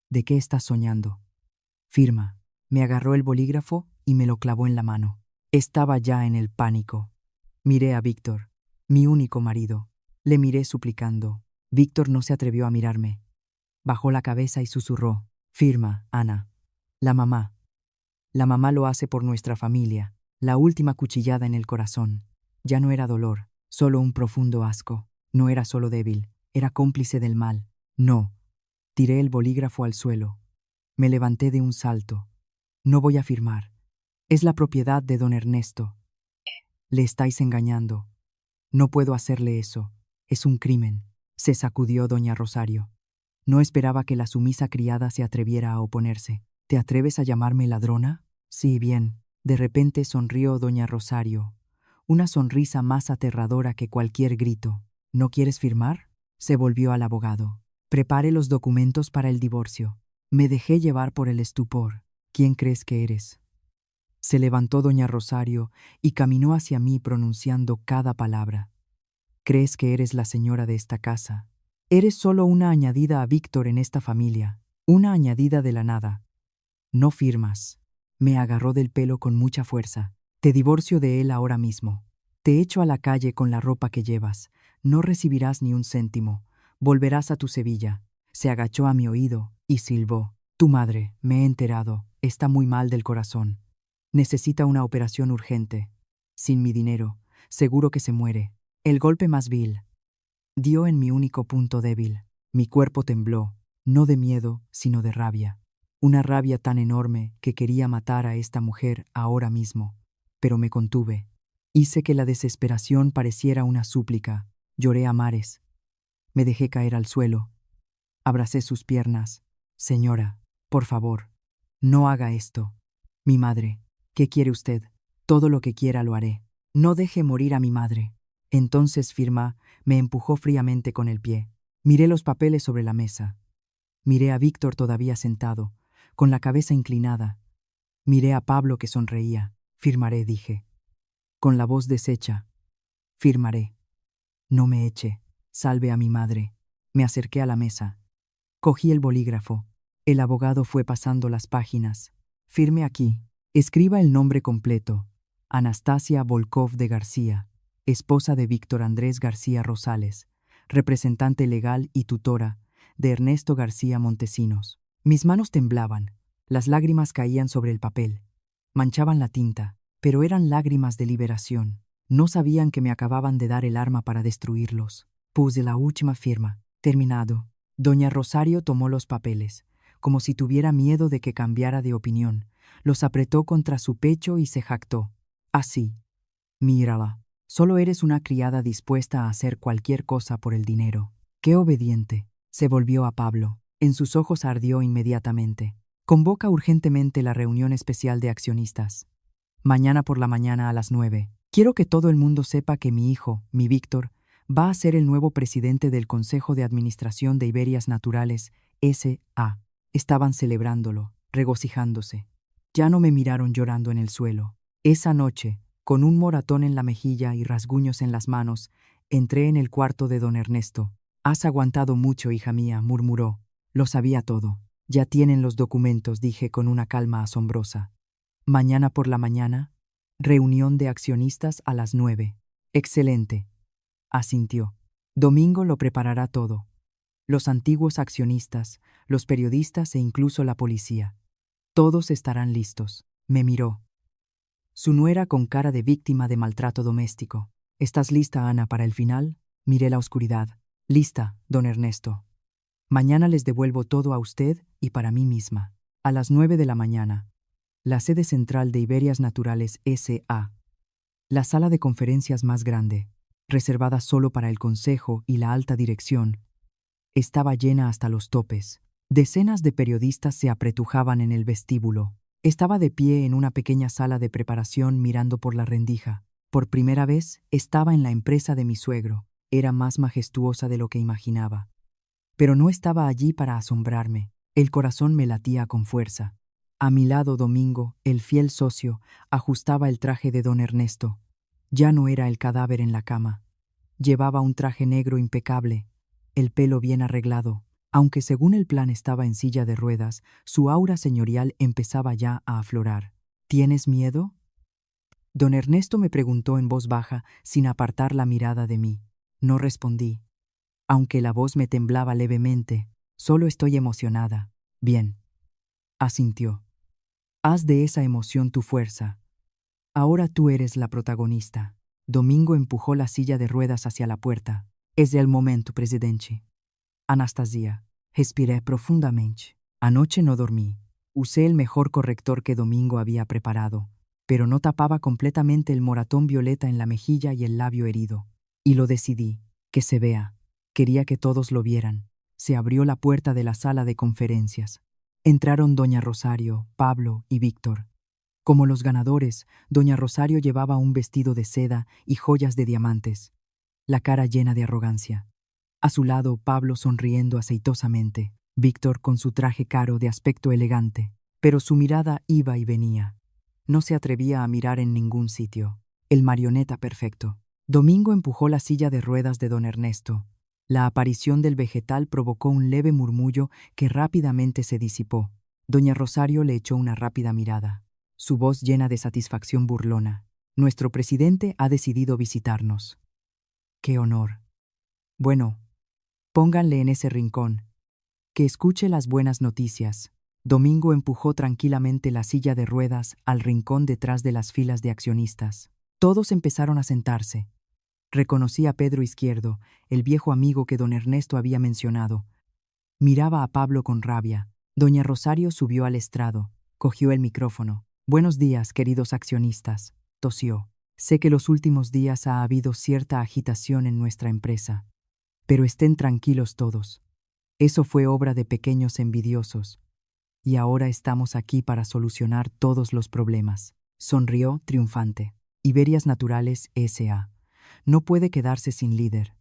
¿De qué estás soñando? Firma. Me agarró el bolígrafo y me lo clavó en la mano. Estaba ya en el pánico. Miré a Víctor, mi único marido. Le miré suplicando. Víctor no se atrevió a mirarme. Bajó la cabeza y susurró. Firma, Ana. La mamá. La mamá lo hace por nuestra familia. La última cuchillada en el corazón. Ya no era dolor, solo un profundo asco. No era solo débil, era cómplice del mal. No. Tiré el bolígrafo al suelo. Me levanté de un salto. No voy a firmar. Es la propiedad de don Ernesto. Le estáis engañando. No puedo hacerle eso. Es un crimen. Se sacudió doña Rosario. No esperaba que la sumisa criada se atreviera a oponerse. ¿Te atreves a llamarme ladrona? Sí, bien. De repente sonrió doña Rosario. Una sonrisa más aterradora que cualquier grito. ¿No quieres firmar? Se volvió al abogado. Prepare los documentos para el divorcio. Me dejé llevar por el estupor. ¿Quién crees que eres? Se levantó doña Rosario y caminó hacia mí pronunciando cada palabra. Crees que eres la señora de esta casa. Eres solo una añadida a Víctor en esta familia, una añadida de la nada. No firmas. Me agarró del pelo con mucha fuerza. Te divorcio de él ahora mismo. Te echo a la calle con la ropa que llevas. No recibirás ni un céntimo. Volverás a tu Sevilla. Se agachó a mi oído y silbó. Tu madre, me he enterado, está muy mal del corazón. Necesita una operación urgente. Sin mi dinero, seguro que se muere. El golpe más vil dio en mi único punto débil. Mi cuerpo tembló, no de miedo, sino de rabia. Una rabia tan enorme que quería matar a esta mujer ahora mismo. Pero me contuve. Hice que la desesperación pareciera una súplica. Lloré a mares. Me dejé caer al suelo. Abracé sus piernas. Señora, por favor, no haga esto. Mi madre, ¿qué quiere usted? Todo lo que quiera lo haré. No deje morir a mi madre. Entonces Firma me empujó fríamente con el pie. Miré los papeles sobre la mesa. Miré a Víctor todavía sentado, con la cabeza inclinada. Miré a Pablo que sonreía. Firmaré, dije. Con la voz deshecha. Firmaré. No me eche. Salve a mi madre. Me acerqué a la mesa. Cogí el bolígrafo. El abogado fue pasando las páginas. Firme aquí. Escriba el nombre completo. Anastasia Volkov de García, esposa de Víctor Andrés García Rosales, representante legal y tutora de Ernesto García Montesinos. Mis manos temblaban. Las lágrimas caían sobre el papel. Manchaban la tinta, pero eran lágrimas de liberación. No sabían que me acababan de dar el arma para destruirlos. Puse la última firma. Terminado. Doña Rosario tomó los papeles, como si tuviera miedo de que cambiara de opinión. Los apretó contra su pecho y se jactó. Así. Mírala. Solo eres una criada dispuesta a hacer cualquier cosa por el dinero. ¡Qué obediente! Se volvió a Pablo. En sus ojos ardió inmediatamente. Convoca urgentemente la reunión especial de accionistas. Mañana por la mañana a las 9. Quiero que todo el mundo sepa que mi hijo, mi Víctor, va a ser el nuevo presidente del Consejo de Administración de Iberias Naturales, S.A. Estaban celebrándolo, regocijándose. Ya no me miraron llorando en el suelo. Esa noche, con un moratón en la mejilla y rasguños en las manos, entré en el cuarto de don Ernesto. Has aguantado mucho, hija mía, murmuró. Lo sabía todo. Ya tienen los documentos, dije con una calma asombrosa. Mañana por la mañana, reunión de accionistas a las 9. Excelente. Asintió. Domingo lo preparará todo. Los antiguos accionistas, los periodistas e incluso la policía. Todos estarán listos. Me miró. Su nuera con cara de víctima de maltrato doméstico. ¿Estás lista, Ana, para el final? Miré la oscuridad. Lista, don Ernesto. Mañana les devuelvo todo a usted y para mí misma. A las 9 de la mañana. La sede central de Iberias Naturales S.A. La sala de conferencias más grande, reservada solo para el consejo y la alta dirección, estaba llena hasta los topes. Decenas de periodistas se apretujaban en el vestíbulo. Estaba de pie en una pequeña sala de preparación mirando por la rendija. Por primera vez estaba en la empresa de mi suegro. Era más majestuosa de lo que imaginaba. Pero no estaba allí para asombrarme. El corazón me latía con fuerza. A mi lado, Domingo, el fiel socio, ajustaba el traje de don Ernesto. Ya no era el cadáver en la cama. Llevaba un traje negro impecable, el pelo bien arreglado. Aunque según el plan estaba en silla de ruedas, su aura señorial empezaba ya a aflorar. ¿Tienes miedo? Don Ernesto me preguntó en voz baja, sin apartar la mirada de mí. No respondí. Aunque la voz me temblaba levemente, solo estoy emocionada. Bien. Asintió. Haz de esa emoción tu fuerza. Ahora tú eres la protagonista. Domingo empujó la silla de ruedas hacia la puerta. Es el momento, presidente. Anastasia, respiré profundamente. Anoche no dormí. Usé el mejor corrector que Domingo había preparado, pero no tapaba completamente el moratón violeta en la mejilla y el labio herido. Y lo decidí. Que se vea. Quería que todos lo vieran. Se abrió la puerta de la sala de conferencias. Entraron doña Rosario, Pablo y Víctor. Como los ganadores, doña Rosario llevaba un vestido de seda y joyas de diamantes, la cara llena de arrogancia. A su lado, Pablo sonriendo aceitosamente, Víctor con su traje caro de aspecto elegante, pero su mirada iba y venía. No se atrevía a mirar en ningún sitio. El marioneta perfecto. Domingo empujó la silla de ruedas de don Ernesto. La aparición del vegetal provocó un leve murmullo que rápidamente se disipó. Doña Rosario le echó una rápida mirada. Su voz llena de satisfacción burlona. Nuestro presidente ha decidido visitarnos. ¡Qué honor! Bueno, pónganle en ese rincón. Que escuche las buenas noticias. Domingo empujó tranquilamente la silla de ruedas al rincón detrás de las filas de accionistas. Todos empezaron a sentarse. Reconocí a Pedro Izquierdo, el viejo amigo que don Ernesto había mencionado. Miraba a Pablo con rabia. Doña Rosario subió al estrado, cogió el micrófono. Buenos días, queridos accionistas, tosió. Sé que los últimos días ha habido cierta agitación en nuestra empresa, pero estén tranquilos todos. Eso fue obra de pequeños envidiosos, y ahora estamos aquí para solucionar todos los problemas. Sonrió triunfante. Iberias Naturales S.A. no puede quedarse sin líder.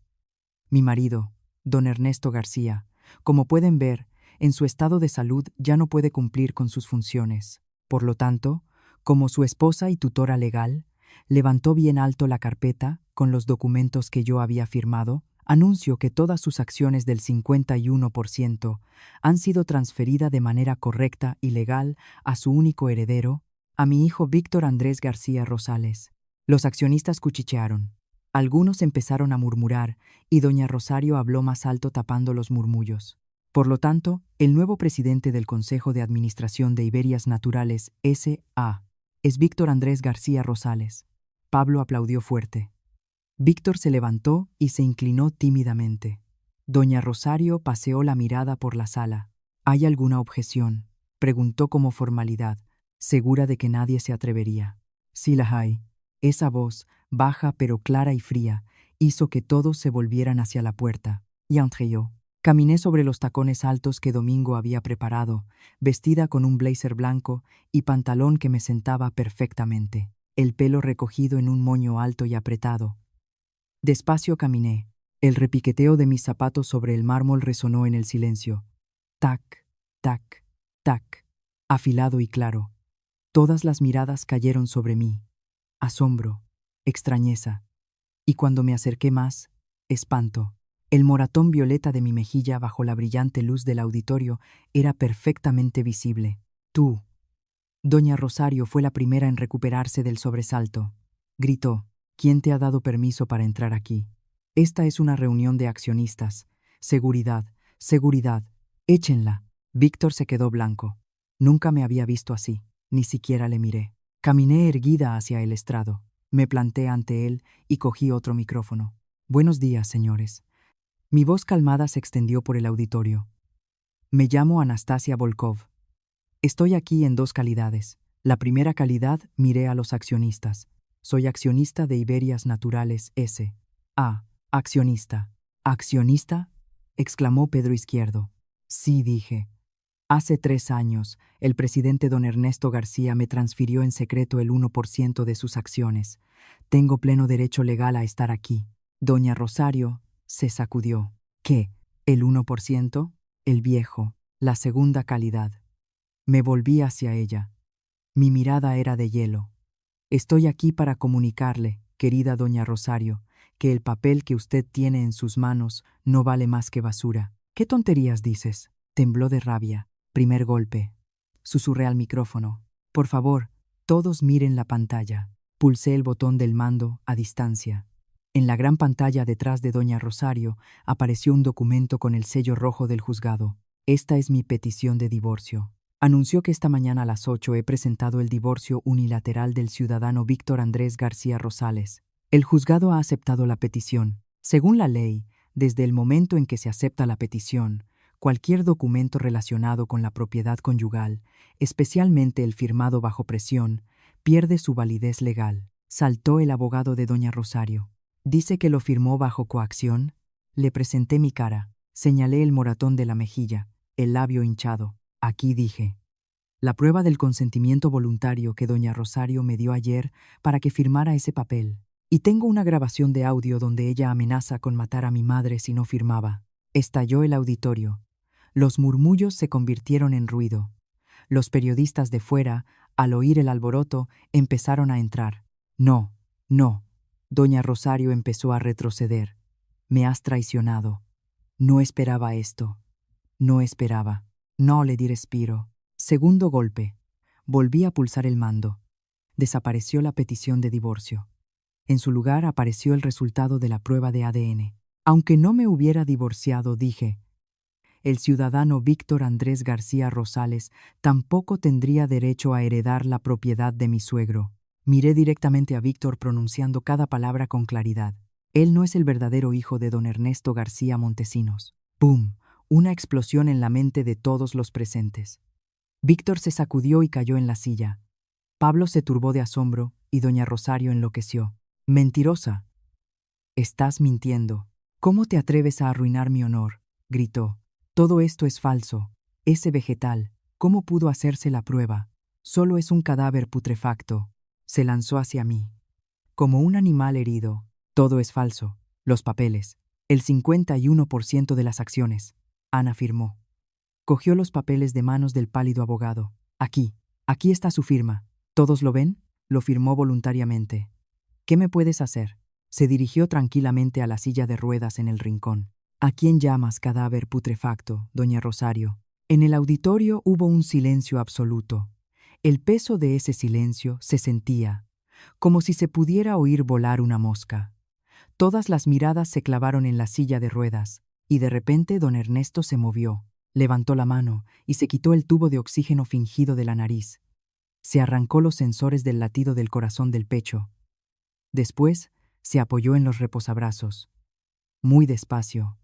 Mi marido, don Ernesto García, como pueden ver, en su estado de salud ya no puede cumplir con sus funciones. Por lo tanto, como su esposa y tutora legal, levantó bien alto la carpeta con los documentos que yo había firmado. Anuncio que todas sus acciones del 51% han sido transferidas de manera correcta y legal a su único heredero, a mi hijo Víctor Andrés García Rosales. Los accionistas cuchichearon. Algunos empezaron a murmurar y doña Rosario habló más alto tapando los murmullos. Por lo tanto, el nuevo presidente del Consejo de Administración de Iberias Naturales S.A. es Víctor Andrés García Rosales. Pablo aplaudió fuerte. Víctor se levantó y se inclinó tímidamente. Doña Rosario paseó la mirada por la sala. ¿Hay alguna objeción?, preguntó como formalidad, segura de que nadie se atrevería. Sí la hay. Esa voz, baja pero clara y fría, hizo que todos se volvieran hacia la puerta. Y entré yo. Caminé sobre los tacones altos que Domingo había preparado, vestida con un blazer blanco y pantalón que me sentaba perfectamente, el pelo recogido en un moño alto y apretado. Despacio caminé. El repiqueteo de mis zapatos sobre el mármol resonó en el silencio. Tac, tac, tac, afilado y claro. Todas las miradas cayeron sobre mí. Asombro, extrañeza. Y cuando me acerqué más, espanto. El moratón violeta de mi mejilla bajo la brillante luz del auditorio era perfectamente visible. Tú. Doña Rosario fue la primera en recuperarse del sobresalto. Gritó. ¿Quién te ha dado permiso para entrar aquí? Esta es una reunión de accionistas. Seguridad, seguridad. Échenla. Víctor se quedó blanco. Nunca me había visto así. Ni siquiera le miré. Caminé erguida hacia el estrado. Me planté ante él y cogí otro micrófono. Buenos días, señores. Mi voz calmada se extendió por el auditorio. Me llamo Anastasia Volkov. Estoy aquí en dos calidades. La primera calidad, miré a los accionistas. Soy accionista de Iberias Naturales S.A. Accionista. ¿Accionista?, exclamó Pedro Izquierdo. Sí, dije. Hace 3 años, el presidente don Ernesto García me transfirió en secreto el 1% de sus acciones. Tengo pleno derecho legal a estar aquí. Doña Rosario se sacudió. ¿Qué? ¿El 1%? El viejo, la segunda calidad. Me volví hacia ella. Mi mirada era de hielo. Estoy aquí para comunicarle, querida doña Rosario, que el papel que usted tiene en sus manos no vale más que basura. ¿Qué tonterías dices? Tembló de rabia. Primer golpe. Susurré al micrófono. Por favor, todos miren la pantalla. Pulsé el botón del mando a distancia. En la gran pantalla detrás de doña Rosario apareció un documento con el sello rojo del juzgado. Esta es mi petición de divorcio. Anunció que esta mañana a las 8 he presentado el divorcio unilateral del ciudadano Víctor Andrés García Rosales. El juzgado ha aceptado la petición. Según la ley, desde el momento en que se acepta la petición, cualquier documento relacionado con la propiedad conyugal, especialmente el firmado bajo presión, pierde su validez legal. Saltó el abogado de doña Rosario. ¿Dice que lo firmó bajo coacción? Le presenté mi cara. Señalé el moratón de la mejilla, el labio hinchado. Aquí dije. La prueba del consentimiento voluntario que doña Rosario me dio ayer para que firmara ese papel. Y tengo una grabación de audio donde ella amenaza con matar a mi madre si no firmaba. Estalló el auditorio. Los murmullos se convirtieron en ruido. Los periodistas de fuera, al oír el alboroto, empezaron a entrar. No, no. Doña Rosario empezó a retroceder. Me has traicionado. No esperaba esto. No esperaba. No le di respiro. Segundo golpe. Volví a pulsar el mando. Desapareció la petición de divorcio. En su lugar apareció el resultado de la prueba de ADN. Aunque no me hubiera divorciado, dije, el ciudadano Víctor Andrés García Rosales tampoco tendría derecho a heredar la propiedad de mi suegro. Miré directamente a Víctor pronunciando cada palabra con claridad. Él no es el verdadero hijo de don Ernesto García Montesinos. ¡Pum! Una explosión en la mente de todos los presentes. Víctor se sacudió y cayó en la silla. Pablo se turbó de asombro y doña Rosario enloqueció. «Mentirosa. Estás mintiendo. ¿Cómo te atreves a arruinar mi honor?», gritó. «Todo esto es falso. Ese vegetal, ¿cómo pudo hacerse la prueba? Solo es un cadáver putrefacto». Se lanzó hacia mí. Como un animal herido. «Todo es falso. Los papeles. El 51% de las acciones», Ana afirmó. Cogió los papeles de manos del pálido abogado. Aquí está su firma. ¿Todos lo ven?», lo firmó voluntariamente. «¿Qué me puedes hacer?». Se dirigió tranquilamente a la silla de ruedas en el rincón. «¿A quién llamas cadáver putrefacto, doña Rosario?». En el auditorio hubo un silencio absoluto. El peso de ese silencio se sentía, como si se pudiera oír volar una mosca. Todas las miradas se clavaron en la silla de ruedas, y de repente don Ernesto se movió, levantó la mano y se quitó el tubo de oxígeno fingido de la nariz. Se arrancó los sensores del latido del corazón del pecho. Después se apoyó en los reposabrazos. Muy despacio,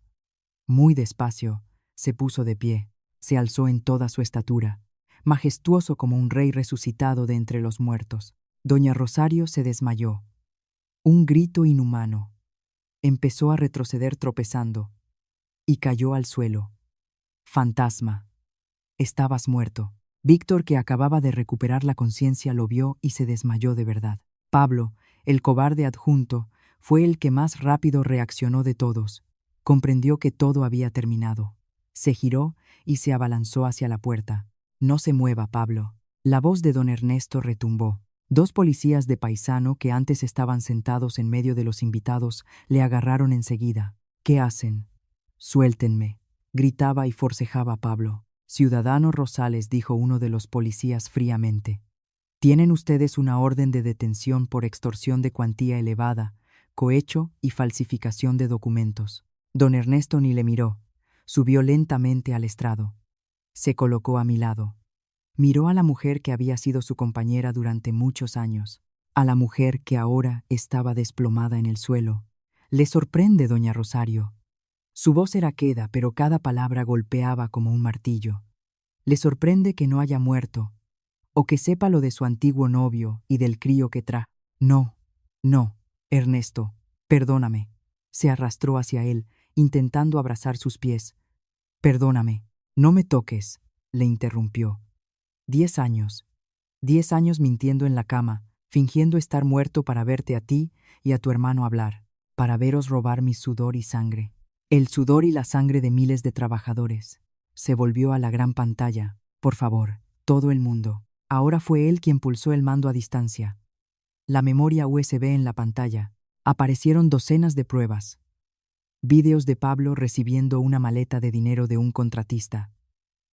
se puso de pie, se alzó en toda su estatura, majestuoso como un rey resucitado de entre los muertos. Doña Rosario se desmayó. Un grito inhumano. Empezó a retroceder tropezando, y cayó al suelo. «Fantasma. Estabas muerto». Víctor, que acababa de recuperar la conciencia, lo vio y se desmayó de verdad. Pablo, el cobarde adjunto, fue el que más rápido reaccionó de todos. Comprendió que todo había terminado. Se giró y se abalanzó hacia la puerta. «No se mueva, Pablo». La voz de don Ernesto retumbó. Dos policías de paisano que antes estaban sentados en medio de los invitados le agarraron enseguida. «¿Qué hacen?». «Suéltenme», gritaba y forcejaba Pablo. «Ciudadano Rosales», dijo uno de los policías fríamente. «Tienen ustedes una orden de detención por extorsión de cuantía elevada, cohecho y falsificación de documentos». Don Ernesto ni le miró. Subió lentamente al estrado. Se colocó a mi lado. Miró a la mujer que había sido su compañera durante muchos años, a la mujer que ahora estaba desplomada en el suelo. «¿Le sorprende, doña Rosario?». Su voz era queda, pero cada palabra golpeaba como un martillo. «¿Le sorprende que no haya muerto? ¿O que sepa lo de su antiguo novio y del crío que trae?». «No, no, Ernesto, perdóname». Se arrastró hacia él, intentando abrazar sus pies. «Perdóname, no me toques», le interrumpió. 10 años. 10 años mintiendo en la cama, fingiendo estar muerto para verte a ti y a tu hermano hablar, para veros robar mi sudor y sangre. El sudor y la sangre de miles de trabajadores. Se volvió a la gran pantalla. «Por favor, todo el mundo». Ahora fue él quien pulsó el mando a distancia. La memoria USB en la pantalla. Aparecieron docenas de pruebas. Vídeos de Pablo recibiendo una maleta de dinero de un contratista.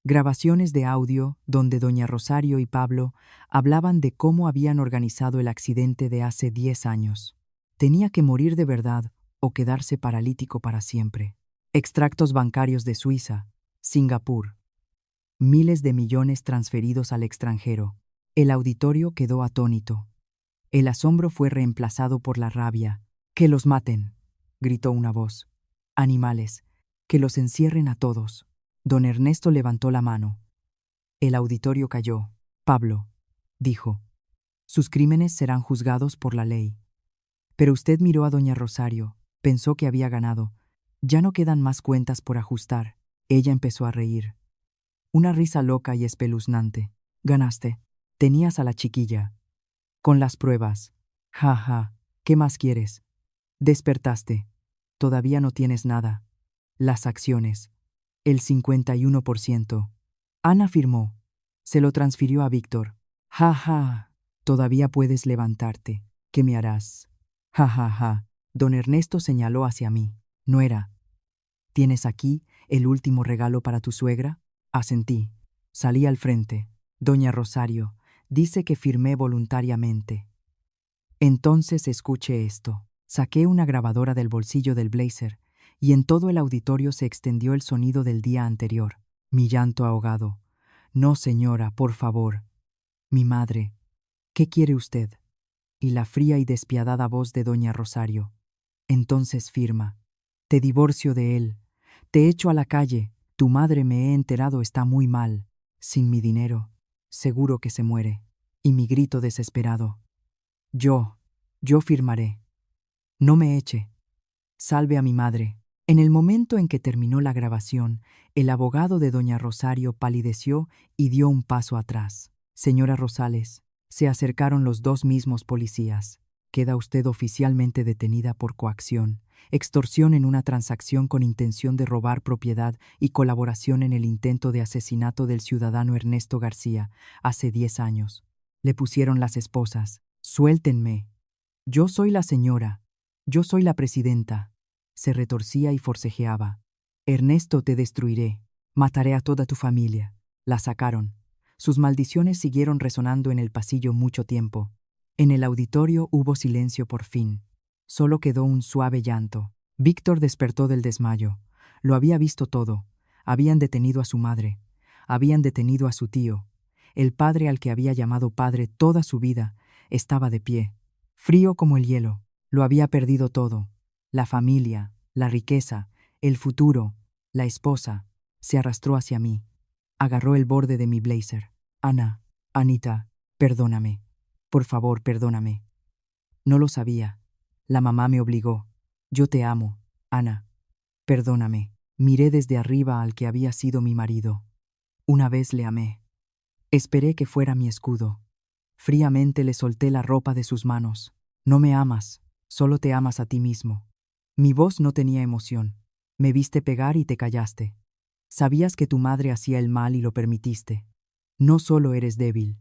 Grabaciones de audio donde doña Rosario y Pablo hablaban de cómo habían organizado el accidente de hace 10 años. Tenía que morir de verdad o quedarse paralítico para siempre. Extractos bancarios de Suiza, Singapur. Miles de millones transferidos al extranjero. El auditorio quedó atónito. El asombro fue reemplazado por la rabia. «¡Que los maten!», gritó una voz. «Animales, que los encierren a todos». Don Ernesto levantó la mano. El auditorio cayó. «Pablo», dijo, «sus crímenes serán juzgados por la ley». Pero usted miró a doña Rosario, pensó que había ganado. «Ya no quedan más cuentas por ajustar». Ella empezó a reír. Una risa loca y espeluznante. «Ganaste. Tenías a la chiquilla. Con las pruebas. Ja, ja. ¿Qué más quieres? Despertaste. Todavía no tienes nada. Las acciones. El 51%. Ana firmó. Se lo transfirió a Víctor. Ja, ja. Todavía puedes levantarte. ¿Qué me harás? Ja, ja, ja. Don Ernesto señaló hacia mí. «Nuera, ¿tienes aquí el último regalo para tu suegra?» Asentí. Salí al frente. «Doña Rosario, dice que firmé voluntariamente». «Entonces escuche esto». Saqué una grabadora del bolsillo del blazer y en todo el auditorio se extendió el sonido del día anterior. Mi llanto ahogado. «No, señora, por favor». «Mi madre. ¿Qué quiere usted?» Y la fría y despiadada voz de doña Rosario. «Entonces firma. Te divorcio de él. Te echo a la calle. Tu madre, me he enterado, está muy mal. Sin mi dinero, seguro que se muere». Y mi grito desesperado. Yo firmaré. No me eche. Salve a mi madre». En el momento en que terminó la grabación, el abogado de doña Rosario palideció y dio un paso atrás. «Señora Rosales», se acercaron los dos mismos policías. «Queda usted oficialmente detenida por coacción, extorsión en una transacción con intención de robar propiedad y colaboración en el intento de asesinato del ciudadano Ernesto García hace 10 años. Le pusieron las esposas. Suéltenme. Yo soy la señora. Yo soy la presidenta». Se retorcía y forcejeaba. «Ernesto, te destruiré. Mataré a toda tu familia». La sacaron. Sus maldiciones siguieron resonando en el pasillo mucho tiempo. En el auditorio hubo silencio por fin. Solo quedó un suave llanto. Víctor despertó del desmayo. Lo había visto todo. Habían detenido a su madre. Habían detenido a su tío. El padre al que había llamado padre toda su vida estaba de pie, frío como el hielo. Lo había perdido todo. La familia, la riqueza, el futuro, la esposa. Se arrastró hacia mí. Agarró el borde de mi blazer. «Ana, Anita, perdóname. Por favor, perdóname. No lo sabía. La mamá me obligó. Yo te amo, Ana. Perdóname». Miré desde arriba al que había sido mi marido. Una vez le amé. Esperé que fuera mi escudo. Fríamente le solté la ropa de sus manos. «No me amas, solo te amas a ti mismo». Mi voz no tenía emoción. «Me viste pegar y te callaste. Sabías que tu madre hacía el mal y lo permitiste. No solo eres débil,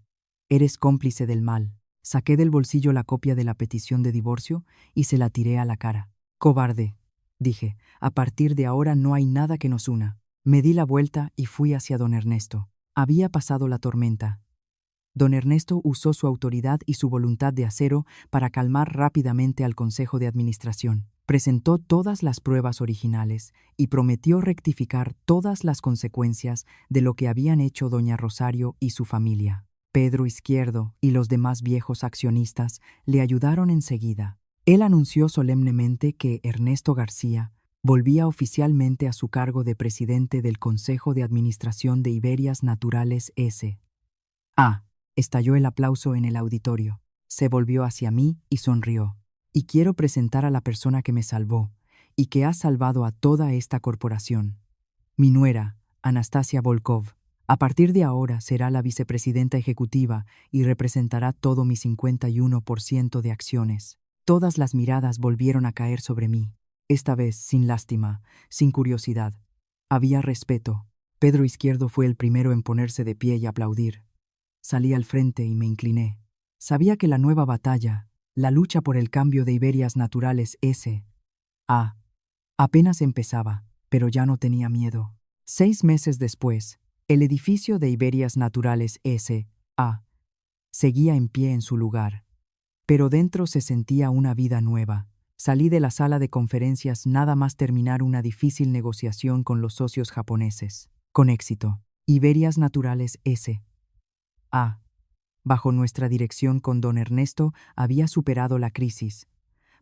eres cómplice del mal». Saqué del bolsillo la copia de la petición de divorcio y se la tiré a la cara. «Cobarde», dije, «a partir de ahora no hay nada que nos una». Me di la vuelta y fui hacia don Ernesto. Había pasado la tormenta. Don Ernesto usó su autoridad y su voluntad de acero para calmar rápidamente al Consejo de Administración. Presentó todas las pruebas originales y prometió rectificar todas las consecuencias de lo que habían hecho doña Rosario y su familia. Pedro Izquierdo y los demás viejos accionistas le ayudaron enseguida. Él anunció solemnemente que Ernesto García volvía oficialmente a su cargo de presidente del Consejo de Administración de Iberias Naturales S.A. Estalló el aplauso en el auditorio. Se volvió hacia mí y sonrió. «Y quiero presentar a la persona que me salvó y que ha salvado a toda esta corporación. Mi nuera, Anastasia Volkov. A partir de ahora será la vicepresidenta ejecutiva y representará todo mi 51% de acciones». Todas las miradas volvieron a caer sobre mí. Esta vez sin lástima, sin curiosidad. Había respeto. Pedro Izquierdo fue el primero en ponerse de pie y aplaudir. Salí al frente y me incliné. Sabía que la nueva batalla, La lucha por el cambio de Iberias Naturales S.A. apenas empezaba, pero ya no tenía miedo. 6 meses después, el edificio de Iberias Naturales S.A. seguía en pie en su lugar. Pero dentro se sentía una vida nueva. Salí de la sala de conferencias nada más terminar una difícil negociación con los socios japoneses. Con éxito. Iberias Naturales S.A. bajo nuestra dirección con don Ernesto había superado la crisis.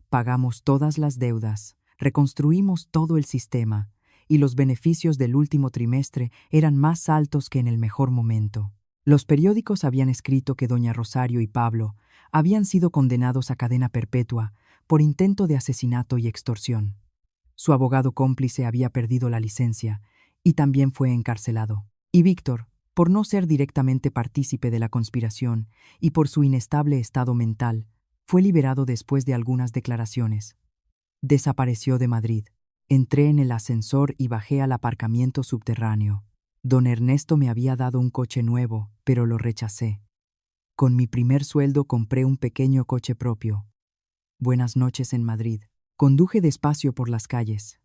Pagamos todas las deudas, reconstruimos todo el sistema, y los beneficios del último trimestre eran más altos que en el mejor momento. Los periódicos habían escrito que doña Rosario y Pablo habían sido condenados a cadena perpetua por intento de asesinato y extorsión. Su abogado cómplice había perdido la licencia y también fue encarcelado. Y Víctor, por no ser directamente partícipe de la conspiración y por su inestable estado mental, fue liberado después de algunas declaraciones. Desapareció de Madrid. Entré en el ascensor y bajé al aparcamiento subterráneo. Don Ernesto me había dado un coche nuevo, pero lo rechacé. Con mi primer sueldo compré un pequeño coche propio. Buenas noches en Madrid. Conduje despacio por las calles.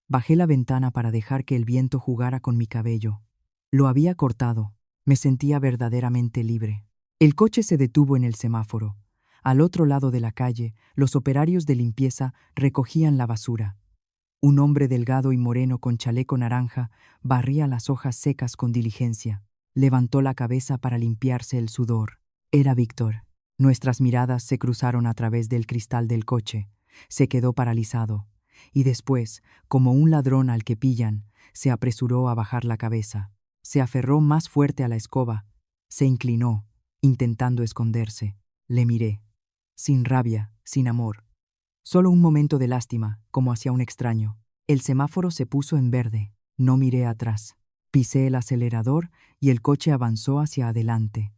Bajé la ventana para dejar que el viento jugara con mi cabello. Lo había cortado. Me sentía verdaderamente libre. El coche se detuvo en el semáforo. Al otro lado de la calle, los operarios de limpieza recogían la basura. Un hombre delgado y moreno con chaleco naranja barría las hojas secas con diligencia. Levantó la cabeza para limpiarse el sudor. Era Víctor. Nuestras miradas se cruzaron a través del cristal del coche. Se quedó paralizado. Y después, como un ladrón al que pillan, se apresuró a bajar la cabeza. Se aferró más fuerte a la escoba. Se inclinó, intentando esconderse. Le miré. Sin rabia, sin amor. Solo un momento de lástima, como hacia un extraño. El semáforo se puso en verde. No miré atrás. Pisé el acelerador y el coche avanzó hacia adelante.